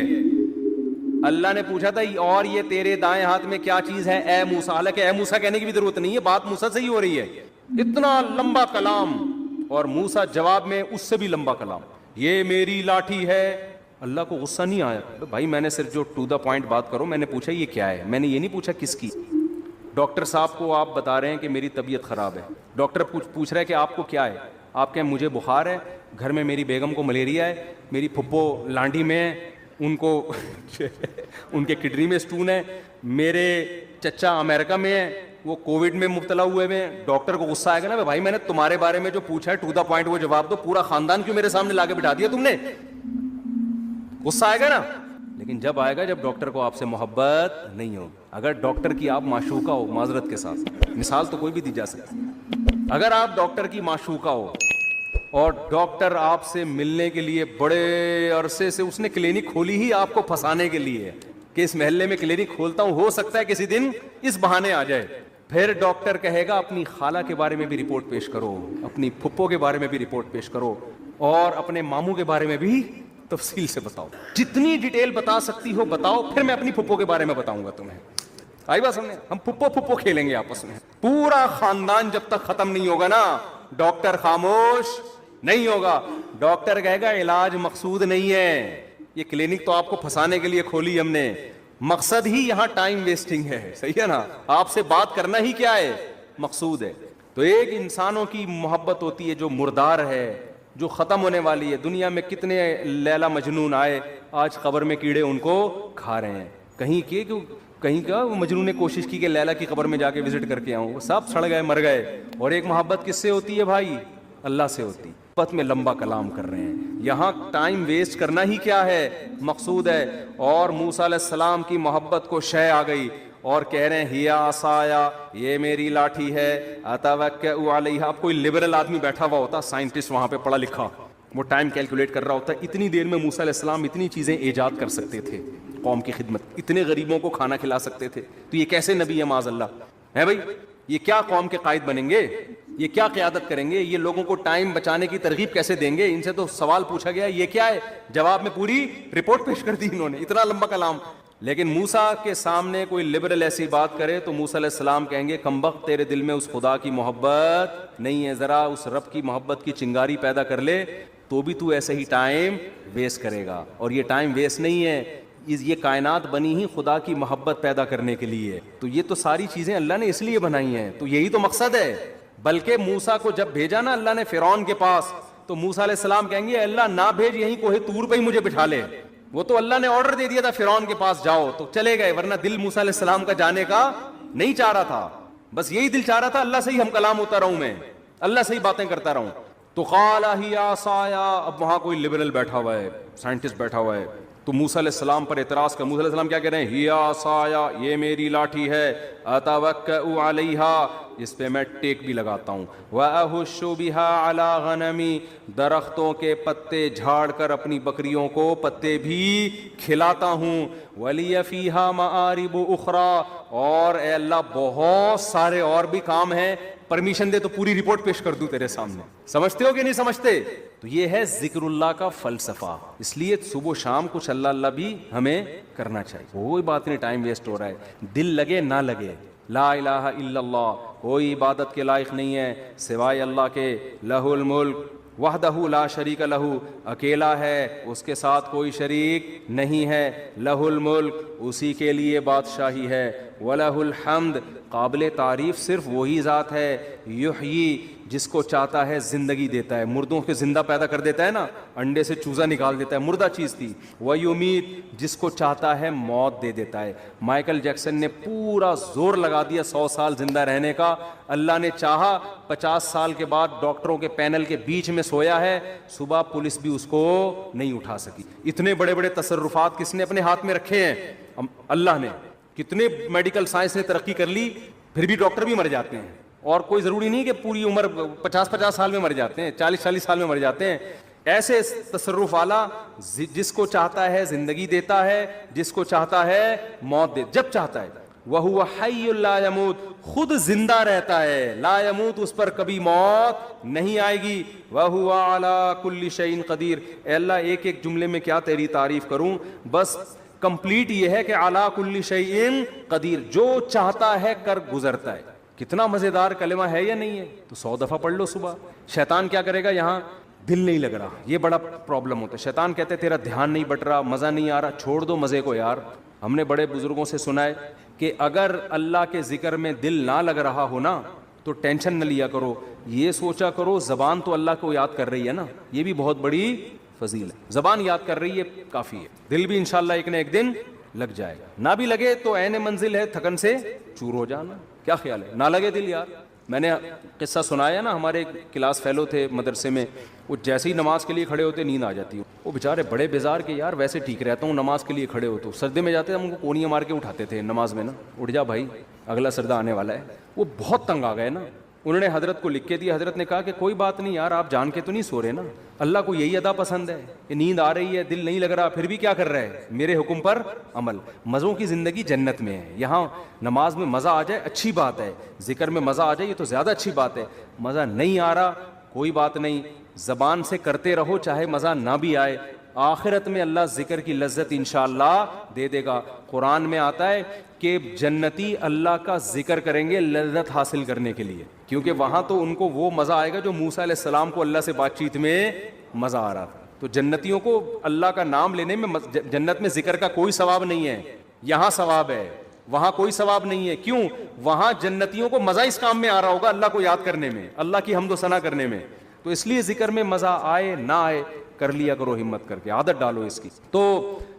Speaker 1: اللہ نے پوچھا تھا اور یہ تیرے دائیں ہاتھ میں کیا چیز ہے اے موسیٰ. حالانکہ اے موسیٰ کہنے کی بھی ضرورت نہیں ہے, بات موسیٰ سے ہی ہو رہی ہے. اتنا لمبا کلام, اور موسیٰ جواب میں اس سے بھی لمبا کلام, یہ میری لاٹھی ہے. اللہ کو غصہ نہیں آیا, بھائی میں نے صرف جو ٹو دا پوائنٹ بات کرو, میں نے پوچھا یہ کیا ہے, میں نے یہ نہیں پوچھا کس کی. ڈاکٹر صاحب کو آپ بتا رہے ہیں کہ میری طبیعت خراب ہے, ڈاکٹر پوچھ رہا ہے کہ آپ کو کیا ہے, آپ کہیں مجھے بخار ہے, گھر میں میری بیگم کو ملیریا ہے, میری پھپھو لانڈی میں ہے, ان کو ان کے کڈنی میں اسٹون ہے, میرے چچا امریکہ میں ہے, وہ کووڈ میں مبتلا ہوئے ہیں. ڈاکٹر کو غصہ آئے گا نا, بھائی میں نے تمہارے بارے میں جو پوچھا ہے ٹو دا پوائنٹ وہ جواب دو, پورا خاندان کیوں میرے سامنے لا کے بٹھا دیا تم نے, غصہ آئے گا نا. لیکن جب آئے گا جب ڈاکٹر کو آپ سے محبت نہیں ہو. اگر ڈاکٹر کی آپ معشوقہ ہو, معذرت کے ساتھ مثال تو کوئی بھی دی جا سکتی, اگر آپ ڈاکٹر کی معشوقہ ہو اور ڈاکٹر آپ سے ملنے کے لیے بڑے عرصے سے, اس نے کلینک کھولی ہی آپ کو پھنسانے کے لیے کہ اس محلے میں کلینک کھولتا ہوں, ہو سکتا ہے کسی دن اس بہانے آ جائے. پھر ڈاکٹر کہے گا اپنی خالہ کے بارے میں بھی رپورٹ پیش کرو, اپنی پھپھو کے بارے میں بھی رپورٹ پیش کرو, اور اپنے ماموں کے بارے میں بھی تفصیل سے بتاؤ, جتنی ڈیٹیل بتا سکتی ہو بتاؤ, پھر میں اپنی پھپھو کے بارے میں بتاؤں گا تمہیں. آئی بات سمجھے, ہم پھپھو کھیلیں گے آپس میں. پورا خاندان جب تک ختم نہیں ہوگا نا, ڈاکٹر خاموش نہیں ہوگا. ڈاکٹر کہے گا علاج مقصود نہیں ہے, یہ کلینک تو آپ کو پھنسانے کے لیے کھولی ہم نے, مقصد ہی یہاں ٹائم ویسٹنگ ہے. صحیح ہے نا, آپ سے بات کرنا ہی کیا ہے, مقصود ہے. تو ایک انسانوں کی محبت ہوتی ہے جو مردار ہے, جو ختم ہونے والی ہے. دنیا میں کتنے لیلا مجنون آئے, آج قبر میں کیڑے ان کو کھا رہے ہیں. کہیں کا مجنون نے کوشش کی کہ لیلا کی قبر میں جا کے وزٹ کر کے آؤں, وہ سب سڑ گئے, مر گئے. اور ایک محبت کس سے ہوتی ہے بھائی, اللہ سے ہوتی. محبت میں لمبا کلام کر رہے ہیں, یہاں ٹائم ویسٹ کرنا ہی کیا ہے, مقصود ہے. اور موسیٰ علیہ السلام کی محبت کو شے آ گئی اور کہہ رہے ہیں ہیا عصایا, یہ میری لاٹھی ہے, اتوکئ علیہا. اب کوئی لبرل آدمی بیٹھا ہوا ہوتا, سائنٹسٹ وہاں پہ پڑھا لکھا, وہ ٹائم کیلکولیٹ کر رہا ہوتا, اتنی دیر میں موسیٰ علیہ السلام اتنی چیزیں ایجاد کر سکتے تھے قوم کی خدمت, اتنے غریبوں کو کھانا کھلا سکتے تھے. تو یہ کیسے نبی ہے معاذ اللہ ہے بھائی, یہ کیا قوم کے قائد بنیں گے, یہ کیا قیادت کریں گے, یہ لوگوں کو ٹائم بچانے کی ترغیب کیسے دیں گے. ان سے تو سوال پوچھا گیا یہ کیا ہے, جواب میں پوری رپورٹ پیش کر دی انہوں نے, اتنا لمبا کلام. لیکن موسیٰ کے سامنے کوئی لبرل ایسی بات کرے تو موسیٰ علیہ السلام کہیں گے کمبخت تیرے دل میں اس خدا کی محبت نہیں ہے، ذرا اس رب کی محبت کی چنگاری پیدا کر لے تو بھی تو ایسے ہی ٹائم ویسٹ کرے گا، اور یہ ٹائم ویسٹ نہیں ہے، یہ کائنات بنی ہی خدا کی محبت پیدا کرنے کے لیے، تو یہ تو ساری چیزیں اللہ نے اس لیے بنائی ہیں، تو یہی تو مقصد ہے۔ بلکہ موسیٰ کو جب بھیجا نا اللہ نے فرعون کے پاس، تو موسیٰ علیہ السلام کہیں گے اللہ نہ بھیج، یہیں کوہ طور پہ ہی مجھے بٹھا لے، وہ تو اللہ نے آرڈر دے دیا تھا فرعون کے پاس جاؤ تو چلے گئے، ورنہ دل موسیٰ علیہ السلام کا جانے کا نہیں چاہ رہا تھا، بس یہی دل چاہ رہا تھا اللہ سے ہی ہم کلام ہوتا رہوں، میں اللہ سے ہی باتیں کرتا رہوں۔ تو قال ہی عصایا، اب وہاں کوئی لبرل بیٹھا ہوا ہے، سائنٹسٹ بیٹھا ہوا ہے، تو موسیٰ علیہ السلام پر اعتراض کر، موسیٰ علیہ السلام کیا کہہ رہے ہیں، ہی عصایا، یہ میری لاٹھی ہے، اتوکأ علیہا، اس پہ میں ٹیک بھی لگاتا ہوں، واہش بہا علی غنمی، درختوں کے پتے جھاڑ کر اپنی بکریوں کو پتے بھی کھلاتا ہوں، ولی فیہا معارب اخری، اور اے اللہ بہت سارے اور بھی کام ہیں، پرمیشن دے تو پوری رپورٹ پیش کر دوں تیرے سامنے، سمجھتے ہو کہ نہیں سمجھتے؟ تو یہ ہے ذکر اللہ کا فلسفہ، اس لیے صبح و شام کچھ اللہ اللہ بھی ہمیں کرنا چاہیے، کوئی بات نہیں ٹائم ویسٹ ہو رہا ہے، دل لگے نہ لگے، لا الہ الا اللہ، کوئی عبادت کے لائق نہیں ہے سوائے اللہ کے، لہ الملک وحدہ لا شریک لہ، اکیلا ہے، اس کے ساتھ کوئی شریک نہیں ہے، لہ الملک، اسی کے لیے بادشاہی ہے، وَلَهُ الْحَمْدُ، قابل تعریف صرف وہی ذات ہے، یحیی، جس کو چاہتا ہے زندگی دیتا ہے، مردوں کے زندہ پیدا کر دیتا ہے نا، انڈے سے چوزا نکال دیتا ہے، مردہ چیز تھی، وَیُمِیت، جس کو چاہتا ہے موت دے دیتا ہے۔ مائیکل جیکسن نے پورا زور لگا دیا 100 سال زندہ رہنے کا، اللہ نے چاہا 50 سال کے بعد ڈاکٹروں کے پینل کے بیچ میں سویا ہے، صبح پولیس بھی اس کو نہیں اٹھا سکی۔ اتنے بڑے بڑے تصرفات کس نے اپنے ہاتھ میں رکھے ہیں؟ اللہ نے۔ کتنے میڈیکل سائنس نے ترقی کر لی، پھر بھی ڈاکٹر بھی مر جاتے ہیں، اور کوئی ضروری نہیں کہ پوری عمر 50 سال میں مر جاتے ہیں، 40 سال میں مر جاتے ہیں۔ ایسے تصرف والا جس کو چاہتا ہے زندگی دیتا ہے، جس کو چاہتا ہے موت دے، جب چاہتا ہے، وَهُوَ حَيٌّ لَا يَمُوتُ، خود زندہ رہتا ہے، لا يموت، اس پر کبھی موت نہیں آئے گی، وَهُوَ عَلَى كُلِّ شَيْءٍ قَدِيرٌ۔ اے اللہ ایک ایک جملے میں کیا تیری تعریف کروں، بس کمپلیٹ یہ ہے کہ عَلَى كُلِّ شَيْءٍ قدیر، جو چاہتا ہے کر گزرتا ہے۔ کتنا مزیدار کلمہ ہے یا نہیں ہے؟ تو 100 دفعہ پڑھ لو صبح۔ شیطان کیا کرے گا، یہاں دل نہیں لگ رہا، یہ بڑا پرابلم ہوتا ہے، شیطان کہتے ہیں تیرا دھیان نہیں بٹ رہا، مزہ نہیں آ رہا، چھوڑ دو مزے کو یار۔ ہم نے بڑے بزرگوں سے سنا ہے کہ اگر اللہ کے ذکر میں دل نہ لگ رہا ہو نا تو ٹینشن نہ لیا کرو، یہ سوچا کرو زبان تو اللہ کو یاد کر رہی ہے نا، یہ بھی بہت بڑی فضیل ہے، زبان یاد کر رہی ہے کافی ہے، دل بھی انشاءاللہ ایک نہ ایک دن لگ جائے گا، نہ بھی لگے تو عین منزل ہے تھکن سے چور ہو جانا، کیا خیال ہے؟ نہ لگے دل یار۔ میں نے قصہ سنایا نا، ہمارے کلاس فیلو تھے مدرسے میں، وہ جیسے ہی نماز کے لیے کھڑے ہوتے نیند آ جاتی ہے، وہ بیچارے بڑے بیزار کے یار ویسے ٹھیک رہتا ہوں نماز کے لیے کھڑے ہو تو، سردے میں جاتے ہم ان کو کونیاں مار کے اٹھاتے تھے نماز میں نا، اٹھ جا بھائی اگلا سردہ آنے والا ہے۔ وہ بہت تنگ آ گئے نا، انہوں نے حضرت کو لکھ کے دیا، حضرت نے کہا کہ کوئی بات نہیں یار، آپ جان کے تو نہیں سو رہے نا، اللہ کو یہی ادا پسند ہے کہ نیند آ رہی ہے، دل نہیں لگ رہا، پھر بھی کیا کر رہے ہیں، میرے حکم پر عمل۔ مزوں کی زندگی جنت میں ہے، یہاں نماز میں مزہ آ جائے اچھی بات ہے، ذکر میں مزہ آ جائے یہ تو زیادہ اچھی بات ہے، مزہ نہیں آ رہا کوئی بات نہیں، زبان سے کرتے رہو چاہے مزہ نہ بھی آئے، آخرت میں اللہ ذکر کی لذت انشاءاللہ دے دے گا۔ قرآن میں آتا ہے کہ جنتی اللہ کا ذکر کریں گے لذت حاصل کرنے کے لیے، کیونکہ وہاں تو ان کو وہ مزہ آئے گا جو موسیٰ علیہ السلام کو اللہ سے بات چیت میں مزہ آ رہا تھا۔ تو جنتیوں کو اللہ کا نام لینے میں جنت میں ذکر کا کوئی ثواب نہیں ہے، یہاں ثواب ہے، وہاں کوئی ثواب نہیں ہے۔ کیوں؟ وہاں جنتیوں کو مزہ اس کام میں آ رہا ہوگا، اللہ کو یاد کرنے میں، اللہ کی حمد و ثنا کرنے میں، تو اس لیے ذکر میں مزہ آئے نہ آئے کر لیا کرو، ہمت کر کے عادت ڈالو اس کی۔ تو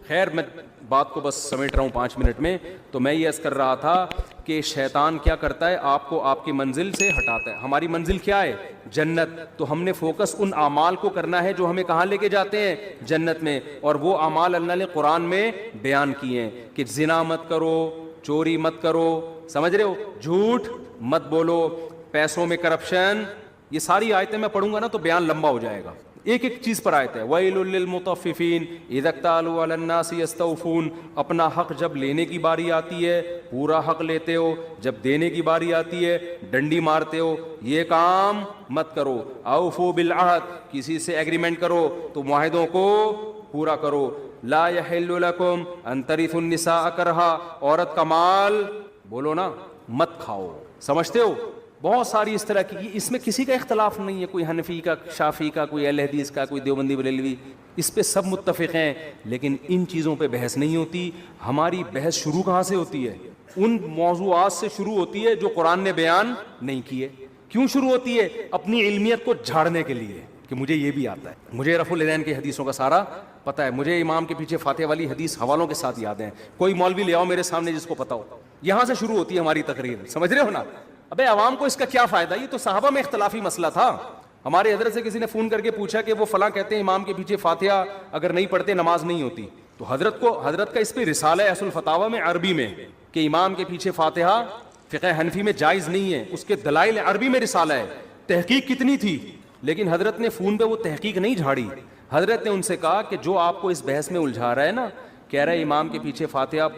Speaker 1: خیر میں بات کو بس سمیٹ رہا ہوں 5 منٹ میں، تو میں یہ عرض کر رہا تھا کہ شیطان کیا کرتا ہے، آپ کو آپ کی منزل سے ہٹاتا ہے۔ ہماری منزل کیا ہے؟ جنت، تو ہم نے فوکس ان اعمال کو کرنا ہے جو ہمیں کہاں لے کے جاتے ہیں؟ جنت میں، اور وہ اعمال اللہ نے قرآن میں بیان کیے ہیں کہ زنا مت کرو، چوری مت کرو، سمجھ رہے ہو، جھوٹ مت بولو، پیسوں میں کرپشن، یہ ساری آیتیں میں پڑھوں گا نا تو بیان لمبا ہو جائے گا، ایک ایک چیز پر آیت ہے۔ وَيْلٌ لِّلْمُطَفِّفِينَ إِذَا اكْتَالُوا عَلَى النَّاسِ يَسْتَوْفُونَ، اپنا حق جب لینے کی باری آتی ہے پورا حق لیتے ہو، جب دینے کی باری آتی ہے ڈنڈی مارتے ہو، یہ کام مت کرو۔ أَوْفُوا بِالْعَهْدِ، کسی سے ایگریمنٹ کرو تو معاہدوں کو پورا کرو۔ لا یحل لکم ان ترثوا النساء کرہا، عورت کا مال بولو نا مت کھاؤ. سمجھتے ہو بہت ساری اس طرح کی، اس میں کسی کا اختلاف نہیں ہے، کوئی حنفی کا، شافعی کا، کوئی اہل حدیث کا، کوئی دیوبندی بریلوی، اس پہ سب متفق ہیں. لیکن ان چیزوں پہ بحث نہیں ہوتی. ہماری بحث شروع کہاں سے ہوتی ہے؟ ان موضوعات سے شروع ہوتی ہے جو قرآن نے بیان نہیں کیے. کیوں شروع ہوتی ہے؟ اپنی علمیت کو جھاڑنے کے لیے کہ مجھے یہ بھی آتا ہے، مجھے رفع الیدین کی حدیثوں کا سارا پتہ ہے، مجھے امام کے پیچھے فاتحہ والی حدیث حوالوں کے ساتھ یاد ہیں. کوئی مولوی لے آؤ میرے سامنے جس کو پتہ ہو. یہاں سے شروع ہوتی ہے ہماری تقریر. سمجھ رہے ہو نا؟ ابے عوام کو اس کا کیا فائدہ؟ یہ تو صحابہ میں اختلافی مسئلہ تھا. ہمارے حضرت سے کسی نے فون کر کے پوچھا کہ وہ فلاں کہتے ہیں امام کے پیچھے فاتحہ اگر نہیں پڑھتے نماز نہیں ہوتی. تو حضرت کا اس پہ رسالہ ہے اصل فتاوی میں عربی میں کہ امام کے پیچھے فاتحہ فقہ حنفی میں جائز نہیں ہے. اس کے دلائل عربی میں رسالہ ہے. تحقیق کتنی تھی، لیکن حضرت نے فون پہ وہ تحقیق نہیں جھاڑی. حضرت نے ان سے کہا کہ جو آپ کو اس بحث میں الجھا رہا ہے نا، کہہ رہا ہے امام کے پیچھے فاتحہ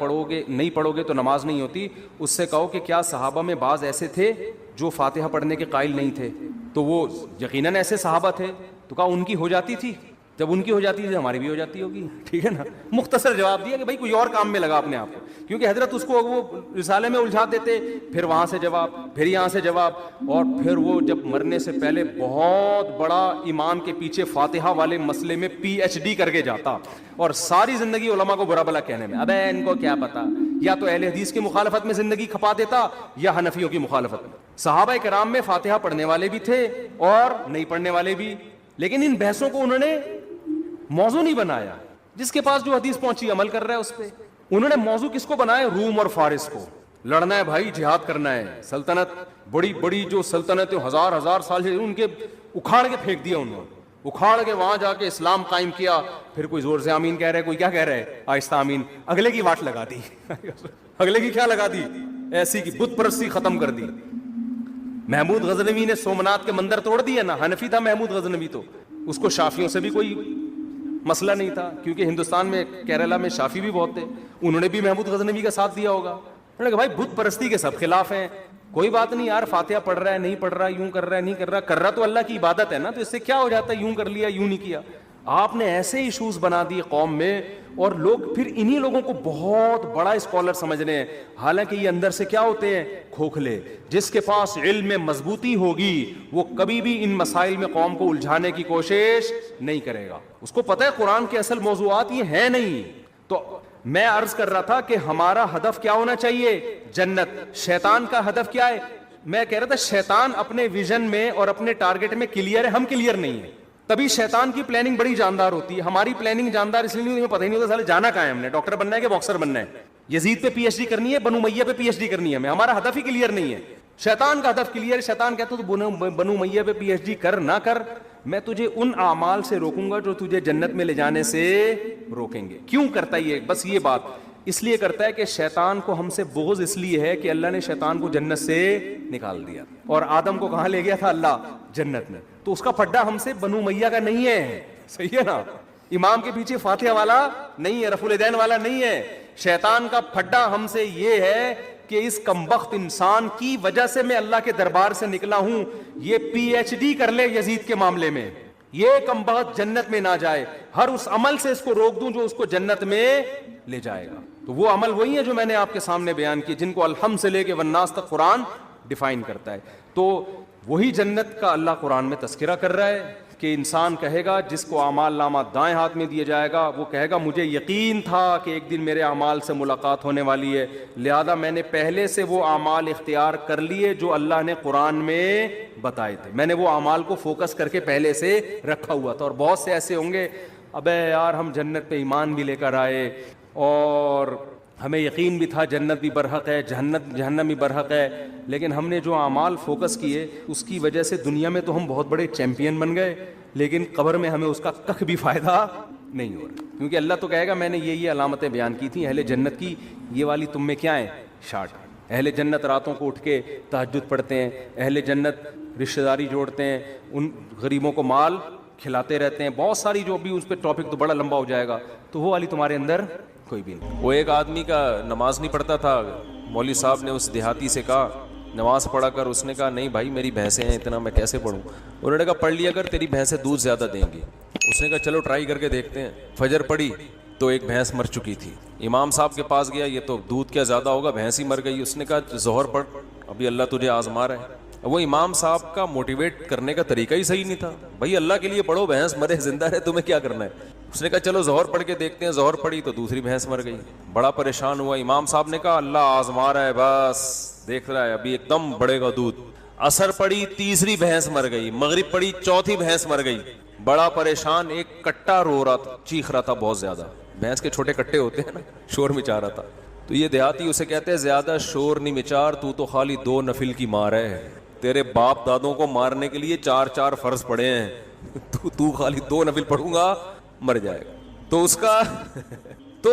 Speaker 1: نہیں پڑھو گے تو نماز نہیں ہوتی، اس سے کہو کہ کیا صحابہ میں بعض ایسے تھے جو فاتحہ پڑھنے کے قائل نہیں تھے؟ تو وہ یقیناً ایسے صحابہ تھے. تو کہا ان کی ہو جاتی تھی، جب ان کی ہو جاتی تھی ہماری بھی ہو جاتی ہوگی. ٹھیک ہے نا؟ مختصر جواب دیا کہ بھائی کوئی اور کام میں لگا اپنے آپ کو، کیونکہ حضرت اس کو وہ رسالے میں الجھا دیتے، پھر وہاں سے جواب، پھر یہاں سے جواب، اور پھر وہ جب مرنے سے پہلے بہت بڑا امام کے پیچھے فاتحہ والے مسئلے میں PhD کر کے جاتا، اور ساری زندگی علماء کو برا بلا کہنے میں. ابے ان کو کیا پتا، یا تو اہل حدیث کی مخالفت میں زندگی کھپا دیتا یا حنفیوں کی مخالفت میں. صحابہ کرام میں فاتحہ پڑھنے والے بھی تھے اور نہیں پڑھنے والے بھی، لیکن ان بحثوں کو انہوں نے موضوع نہیں بنایا. جس کے پاس جو حدیث پہنچی عمل کر رہا ہے اس پہ. انہوں نے موضوع کس کو بنایا؟ روم اور فارس کو. لڑنا ہے بھائی، جہاد کرنا ہے. سلطنت بڑی بڑی جو سلطنتیں ہزار سال سے ان کے اکھاڑ کے پھینک دیا، انہوں نے اکھاڑ کے وہاں جا کے اسلام قائم کیا. پھر کوئی زور سے آمین کہہ رہا ہے، کوئی کیا کہہ رہا ہے آہستہ آمین، اگلے کی واٹ لگا دی. اگلے کی کیا لگا دی؟ ایسی کی بت پرستی ختم کر دی. محمود غزنوی نے سومنات کے مندر توڑ دیا نا، حنفی تھا محمود غزنوی، تو اس کو شافیوں سے بھی کوئی مسئلہ نہیں تھا، کیونکہ ہندوستان میں کیرلا میں شافی بھی بہت تھے. انہوں نے بھی محمود غزنوی کا ساتھ دیا ہوگا. انہوں نے کہا بھائی بت پرستی کے سب خلاف ہیں، کوئی بات نہیں یار، فاتحہ پڑھ رہا ہے نہیں پڑھ رہا، یوں کر رہا ہے نہیں کر رہا تو اللہ کی عبادت ہے نا، تو اس سے کیا ہو جاتا ہے، یوں کر لیا یوں نہیں کیا. آپ نے ایسے ایشوز بنا دیے قوم میں، اور لوگ پھر انہی لوگوں کو بہت بڑا اسکالر سمجھ رہے ہیں، حالانکہ یہ اندر سے کیا ہوتے ہیں؟ کھوکھلے. جس کے پاس علم میں مضبوطی ہوگی وہ کبھی بھی ان مسائل میں قوم کو الجھانے کی کوشش نہیں کرے گا. اس کو پتہ ہے قرآن کے اصل موضوعات یہ ہیں نہیں. تو میں عرض کر رہا تھا کہ ہمارا ہدف کیا ہونا چاہیے؟ جنت. شیطان کا ہدف کیا ہے؟ میں کہہ رہا تھا شیطان اپنے ویژن میں اور اپنے ٹارگٹ میں کلیئر ہے، ہم کلیئر نہیں ہیں. تبھی شیطان کی پلاننگ بڑی جاندار ہوتی ہے. ہماری پلاننگ جاندار اس لیے نہیں، ہمیں پتہ ہی نہیں ہوتا سالے جانا کہاں ہے. ہم نے ڈاکٹر بننا ہے کہ باکسر بننا ہے، یزید پہ PhD کرنی ہے، بنو امیہ پہ PhD کرنی ہے. ہمارا ہدف ہی کلیئر نہیں ہے. شیطان کا ہدف کلیئر ہے. شیطان کہتا ہے تو بنو امیہ پہ PhD کر نہ کر، میں تجھے ان اعمال سے روکوں گا جو تجھے جنت میں لے جانے سے روکیں گے. کیوں کرتا ہے یہ؟ بس یہ بات اس لیے کرتا ہے کہ شیطان کو ہم سے بغض اس لیے ہے کہ اللہ نے شیطان کو جنت سے نکال دیا، اور آدم کو کہاں لے گیا تھا؟ اللہ جنت میں. تو اس کا پھڈا ہم سے بنو امیہ کا نہیں ہے. صحیح ہے نا؟ امام کے پیچھے فاتحہ والا نہیں ہے، رفع الیدین والا نہیں ہے. شیطان کا پھڈا ہم سے یہ ہے کہ اس کمبخت انسان کی وجہ سے میں اللہ کے دربار سے نکلا ہوں، یہ PhD کر لے یزید کے معاملے میں، یہ کمبخت جنت میں نہ جائے. ہر اس عمل سے اس کو روک دوں جو اس کو جنت میں لے جائے گا. تو وہ عمل وہی ہے جو میں نے آپ کے سامنے بیان کی، جن کو الحمد سے لے کے والناس تک قرآن ڈیفائن کرتا ہے. تو وہی جنت کا اللہ قرآن میں تذکرہ کر رہا ہے کہ انسان کہے گا، جس کو اعمال نامہ دائیں ہاتھ میں دیا جائے گا، وہ کہے گا مجھے یقین تھا کہ ایک دن میرے اعمال سے ملاقات ہونے والی ہے، لہذا میں نے پہلے سے وہ اعمال اختیار کر لیے جو اللہ نے قرآن میں بتائے تھے. میں نے وہ اعمال کو فوکس کر کے پہلے سے رکھا ہوا تھا. اور بہت سے ایسے ہوں گے، ابے یار ہم جنت پہ ایمان بھی لے کر آئے اور ہمیں یقین بھی تھا جنت بھی برحق ہے، جہنم بھی برحق ہے، لیکن ہم نے جو اعمال فوکس کیے اس کی وجہ سے دنیا میں تو ہم بہت بڑے چیمپئن بن گئے، لیکن قبر میں ہمیں اس کا کخ بھی فائدہ نہیں ہو رہا. کیونکہ اللہ تو کہے گا میں نے یہ علامتیں بیان کی تھیں اہل جنت کی، یہ والی تم میں کیا ہیں؟ شارٹ. اہل جنت راتوں کو اٹھ کے تہجد پڑھتے ہیں، اہل جنت رشتہ داری جوڑتے ہیں، ان غریبوں کو مال کھلاتے رہتے ہیں. بہت ساری جو بھی اس پہ ٹاپک تو بڑا لمبا ہو جائے گا، تو وہ والی تمہارے اندر کوئی بھی نہیں.
Speaker 2: وہ ایک آدمی کا نماز نہیں پڑھتا تھا، مولوی صاحب نے اس دیہاتی سے کہا نماز پڑھا کر. اس نے کہا نہیں بھائی میری بھینسیں ہیں، اتنا میں کیسے پڑھوں؟ انہوں نے کہا پڑھ لیا کر، تیری بھینسیں دودھ زیادہ دیں گی. اس نے کہا چلو ٹرائی کر کے دیکھتے ہیں. فجر پڑھی، تو ایک بھینس مر چکی تھی. امام صاحب کے پاس گیا, یہ تو دودھ کیا زیادہ ہوگا, بھینس ہی مر گئی. اس نے کہا ظہر پڑھ, ابھی اللہ تجھے آزما رہا ہے. وہ امام صاحب کا موٹیویٹ کرنے کا طریقہ ہی صحیح نہیں تھا. بھائی اللہ کے لیے پڑھو, بھینس مرے زندہ رہے تمہیں کیا کرنا ہے. اس نے کہا چلو ظہر پڑھ کے دیکھتے ہیں. ظہر پڑھی تو دوسری بھینس مر گئی. بڑا پریشان ہوا. امام صاحب نے کہا اللہ آزما رہا ہے, بس دیکھ رہا ہے, ابھی ایک دم بڑھے گا دودھ. عصر پڑی, تیسری بھینس مر گئی. مغرب پڑی, چوتھی بھینس مر گئی. بڑا پریشان, ایک کٹا رو رہا تھا, چیخ رہا تھا بہت زیادہ. بھینس کے چھوٹے کٹے ہوتے ہیں نا, شور مچا رہا تھا. تو یہ دیہاتی اسے کہتے ہیں زیادہ شور نہیں مچار, تو خالی 2 نفل کی مار ہے. تیرے باپ دادوں کو مارنے کے لیے 4 فرض پڑے ہیں, تو خالی 2 نفل پڑھوں گا مر جائے گا. تو اس کا تو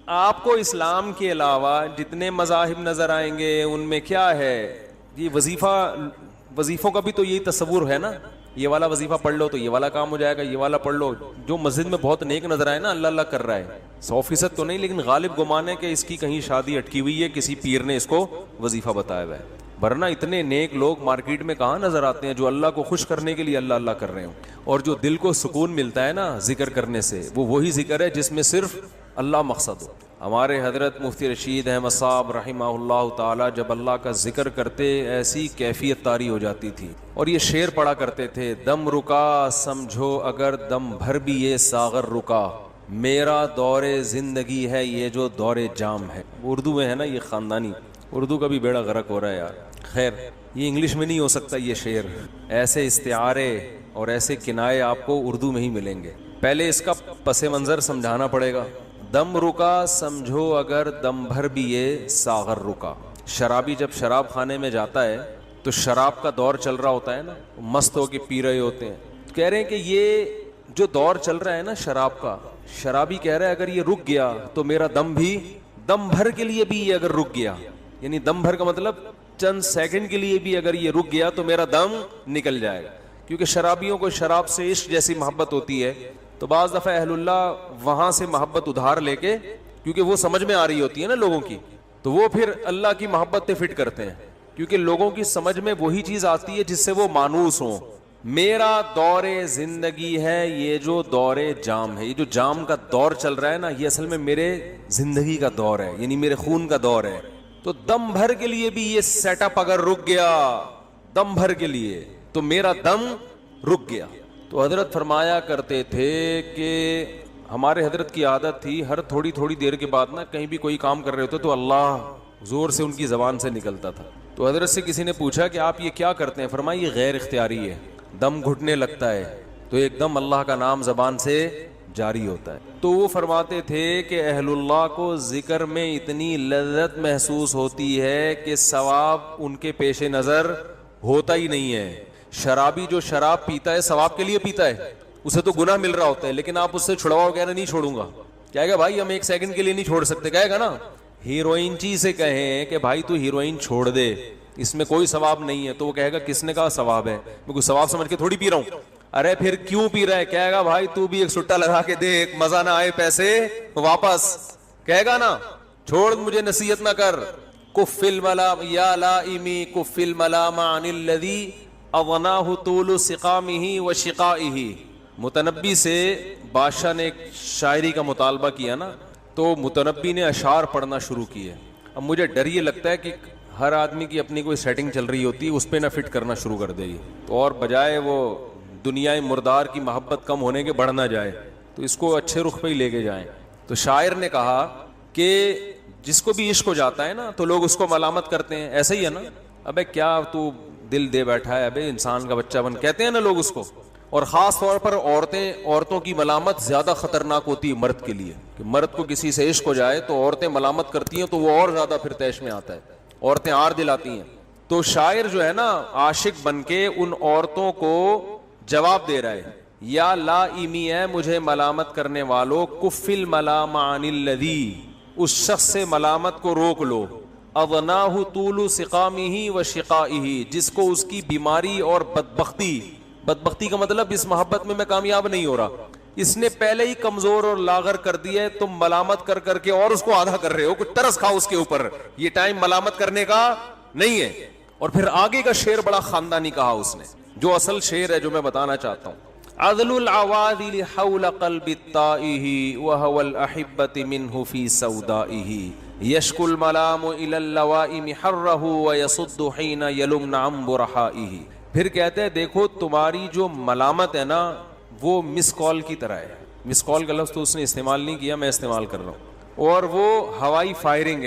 Speaker 2: آپ کو اسلام کے علاوہ جتنے مذاہب نظر آئیں گے ان میں کیا ہے, یہ وظیفوں کا بھی تو یہی تصور ہے نا. یہ والا وظیفہ پڑھ لو تو یہ والا کام ہو جائے گا, یہ والا پڑھ لو. جو مسجد میں بہت نیک نظر آئے نا, اللہ اللہ کر رہا ہے, 100% تو نہیں, لیکن غالب گمان ہے کہ اس کی کہیں شادی اٹکی ہوئی ہے, کسی پیر نے اس کو وظیفہ بتایا ہوا ہے. ورنہ اتنے نیک لوگ مارکیٹ میں کہاں نظر آتے ہیں جو اللہ کو خوش کرنے کے لیے اللہ اللہ کر رہے ہوں. اور جو دل کو سکون ملتا ہے نا ذکر کرنے سے, وہ وہی ذکر ہے جس میں صرف اللہ مقصد ہو. ہمارے حضرت مفتی رشید احمد صاحب رحمہ اللہ تعالی جب اللہ کا ذکر کرتے ایسی کیفیت طاری ہو جاتی تھی. اور یہ شعر پڑھا کرتے تھے, دم رکا سمجھو اگر دم بھر بھی یہ ساغر رکا, میرا دور زندگی ہے یہ جو دور جام ہے. اردو میں ہے نا, یہ خاندانی اردو کا بھی بیڑا غرق ہو رہا ہے یار. خیر, یہ انگلش میں نہیں ہو سکتا یہ شعر. ایسے استعارے اور ایسے کنائے آپ کو اردو میں ہی ملیں گے. پہلے اس کا پس منظر سمجھانا پڑے گا. دم رکا سمجھو اگر دم بھر بھی یہ ساغر رکا. شرابی جب شراب خانے میں جاتا ہے تو شراب کا دور چل رہا ہوتا ہے نا, مست ہو کے پی رہے ہوتے ہیں. کہہ رہے ہیں کہ یہ جو دور چل رہا ہے نا شراب کا, شرابی کہہ رہا ہے اگر یہ رک گیا تو میرا دم بھی دم بھر کے لیے بھی یہ اگر رک گیا, یعنی دم بھر کا مطلب چند سیکنڈ کے لیے بھی اگر یہ رک گیا تو میرا دم نکل جائے گا. کیونکہ شرابیوں کو شراب سے عشق جیسی محبت ہوتی ہے, تو بعض دفعہ اہل اللہ وہاں سے محبت ادھار لے کے, کیونکہ وہ سمجھ میں آ رہی ہوتی ہے نا لوگوں کی, تو وہ پھر اللہ کی محبت پہ فٹ کرتے ہیں. کیونکہ لوگوں کی سمجھ میں وہی چیز آتی ہے جس سے وہ مانوس ہوں. میرا دور زندگی ہے یہ جو دور جام ہے. یہ جو جام کا دور چل رہا ہے نا, یہ اصل میں میرے زندگی کا دور ہے, یعنی میرے خون کا دور ہے. تو دم بھر کے لیے بھی یہ سیٹ اپ اگر رک گیا, دم بھر کے لیے, تو میرا دم رک گیا. تو حضرت فرمایا کرتے تھے کہ ہمارے حضرت کی عادت تھی, ہر تھوڑی تھوڑی دیر کے بعد نا کہیں بھی کوئی کام کر رہے ہوتے تو اللہ زور سے ان کی زبان سے نکلتا تھا. تو حضرت سے کسی نے پوچھا کہ آپ یہ کیا کرتے ہیں؟ فرمایا یہ غیر اختیاری ہے. دم گھٹنے لگتا ہے تو ایک دم اللہ کا نام زبان سے جاری ہوتا ہے. تو وہ فرماتے تھے کہ اہل اللہ کو ذکر میں اتنی لذت محسوس ہوتی ہے کہ ثواب ان کے پیش نظر ہوتا ہی نہیں ہے. شرابی جو شراب پیتا ہے ثواب کے لیے پیتا ہے, اسے تو گناہ مل رہا ہوتا ہے, لیکن آپ اس سے چھڑواؤ, کہہ رہے نہیں چھوڑوں گا, کہے گا بھائی ہم 1 سیکنڈ کے لیے نہیں چھوڑ سکتے, کہے گا نا. ہیروئن چی سے کہیں کہ بھائی تو ہیروئن چھوڑ دے, اس میں کوئی ثواب نہیں ہے, تو وہ کہے گا کس نے کہا ثواب ہے, میں کوئی ثواب سمجھ کے تھوڑی پی رہا ہوں. ارے پھر کیوں پی رہا ہے؟ کہے گا بھائی تو بھی ایک سٹا لگا کے دیکھ, مزہ نہ آئے پیسے واپس, کہے گا نا چھوڑ مجھے نصیحت نہ کر. کف الملام یا لائمی کف الملام عن الذی اغناہ طول سقامہ و شقائہ. متنبی سے بادشاہ نے ایک شاعری کا مطالبہ کیا نا, تو متنبی نے اشعار پڑھنا شروع کیے. اب مجھے ڈر یہ لگتا ہے کہ ہر آدمی کی اپنی کوئی سیٹنگ چل رہی ہوتی ہے, اس پہ نہ فٹ کرنا شروع کر دے گی, تو اور بجائے وہ دنیا مردار کی محبت کم ہونے کے بڑھ نہ جائے, تو اس کو اچھے رخ پہ ہی لے کے جائیں. تو شاعر نے کہا کہ جس کو بھی عشق ہو جاتا ہے نا تو لوگ اس کو ملامت کرتے ہیں, ایسا ہی ہے نا, ابے کیا تو دل دے بیٹھا ہے, ابے انسان کا بچہ بن, کہتے ہیں نا لوگ اس کو. اور خاص طور پر عورتوں کی ملامت زیادہ خطرناک ہوتی ہے مرد کے لیے, کہ مرد کو کسی سے عشق ہو جائے تو عورتیں ملامت کرتی ہیں تو وہ اور زیادہ پھر تیش میں آتا ہے, عورتیں آر دلاتی ہیں. تو شاعر جو ہے نا عاشق بن کے ان عورتوں کو جواب دے رہا ہے, یا لائمی ہے مجھے ملامت کرنے والوں, کف الملام عن الذی, اس شخص سے ملامت کو روک لو, اغناہ طول سقامہ و شقائہ, جس کو اس کی بیماری اور بدبختی کا مطلب اس محبت میں کامیاب نہیں ہو رہا, اس نے پہلے ہی کمزور اور لاغر کر دیا ہے, تم ملامت کر کے اور اس کو آدھا کر رہے ہو, کچھ ترس کھاؤ اس کے اوپر, یہ ٹائم ملامت کرنے کا نہیں ہے. اور پھر آگے کا شعر بڑا خاندانی کہا اس نے, جو اصل شعر ہے جو میں بتانا چاہتا ہوں. عدل العوادل حول قلب الطائه وهو الأحبة منه في سودائه يشكو الملام إلى اللوائم حره ويصد حين يلمن عن برحائه. پھر کہتے ہیں دیکھو تمہاری جو ملامت ہے نا وہ مس کال کی طرح ہے. مس کال کا لفظ تو اس نے استعمال نہیں کیا، میں استعمال کر رہا ہوں. اور وہ ہوائی فائرنگ ہے.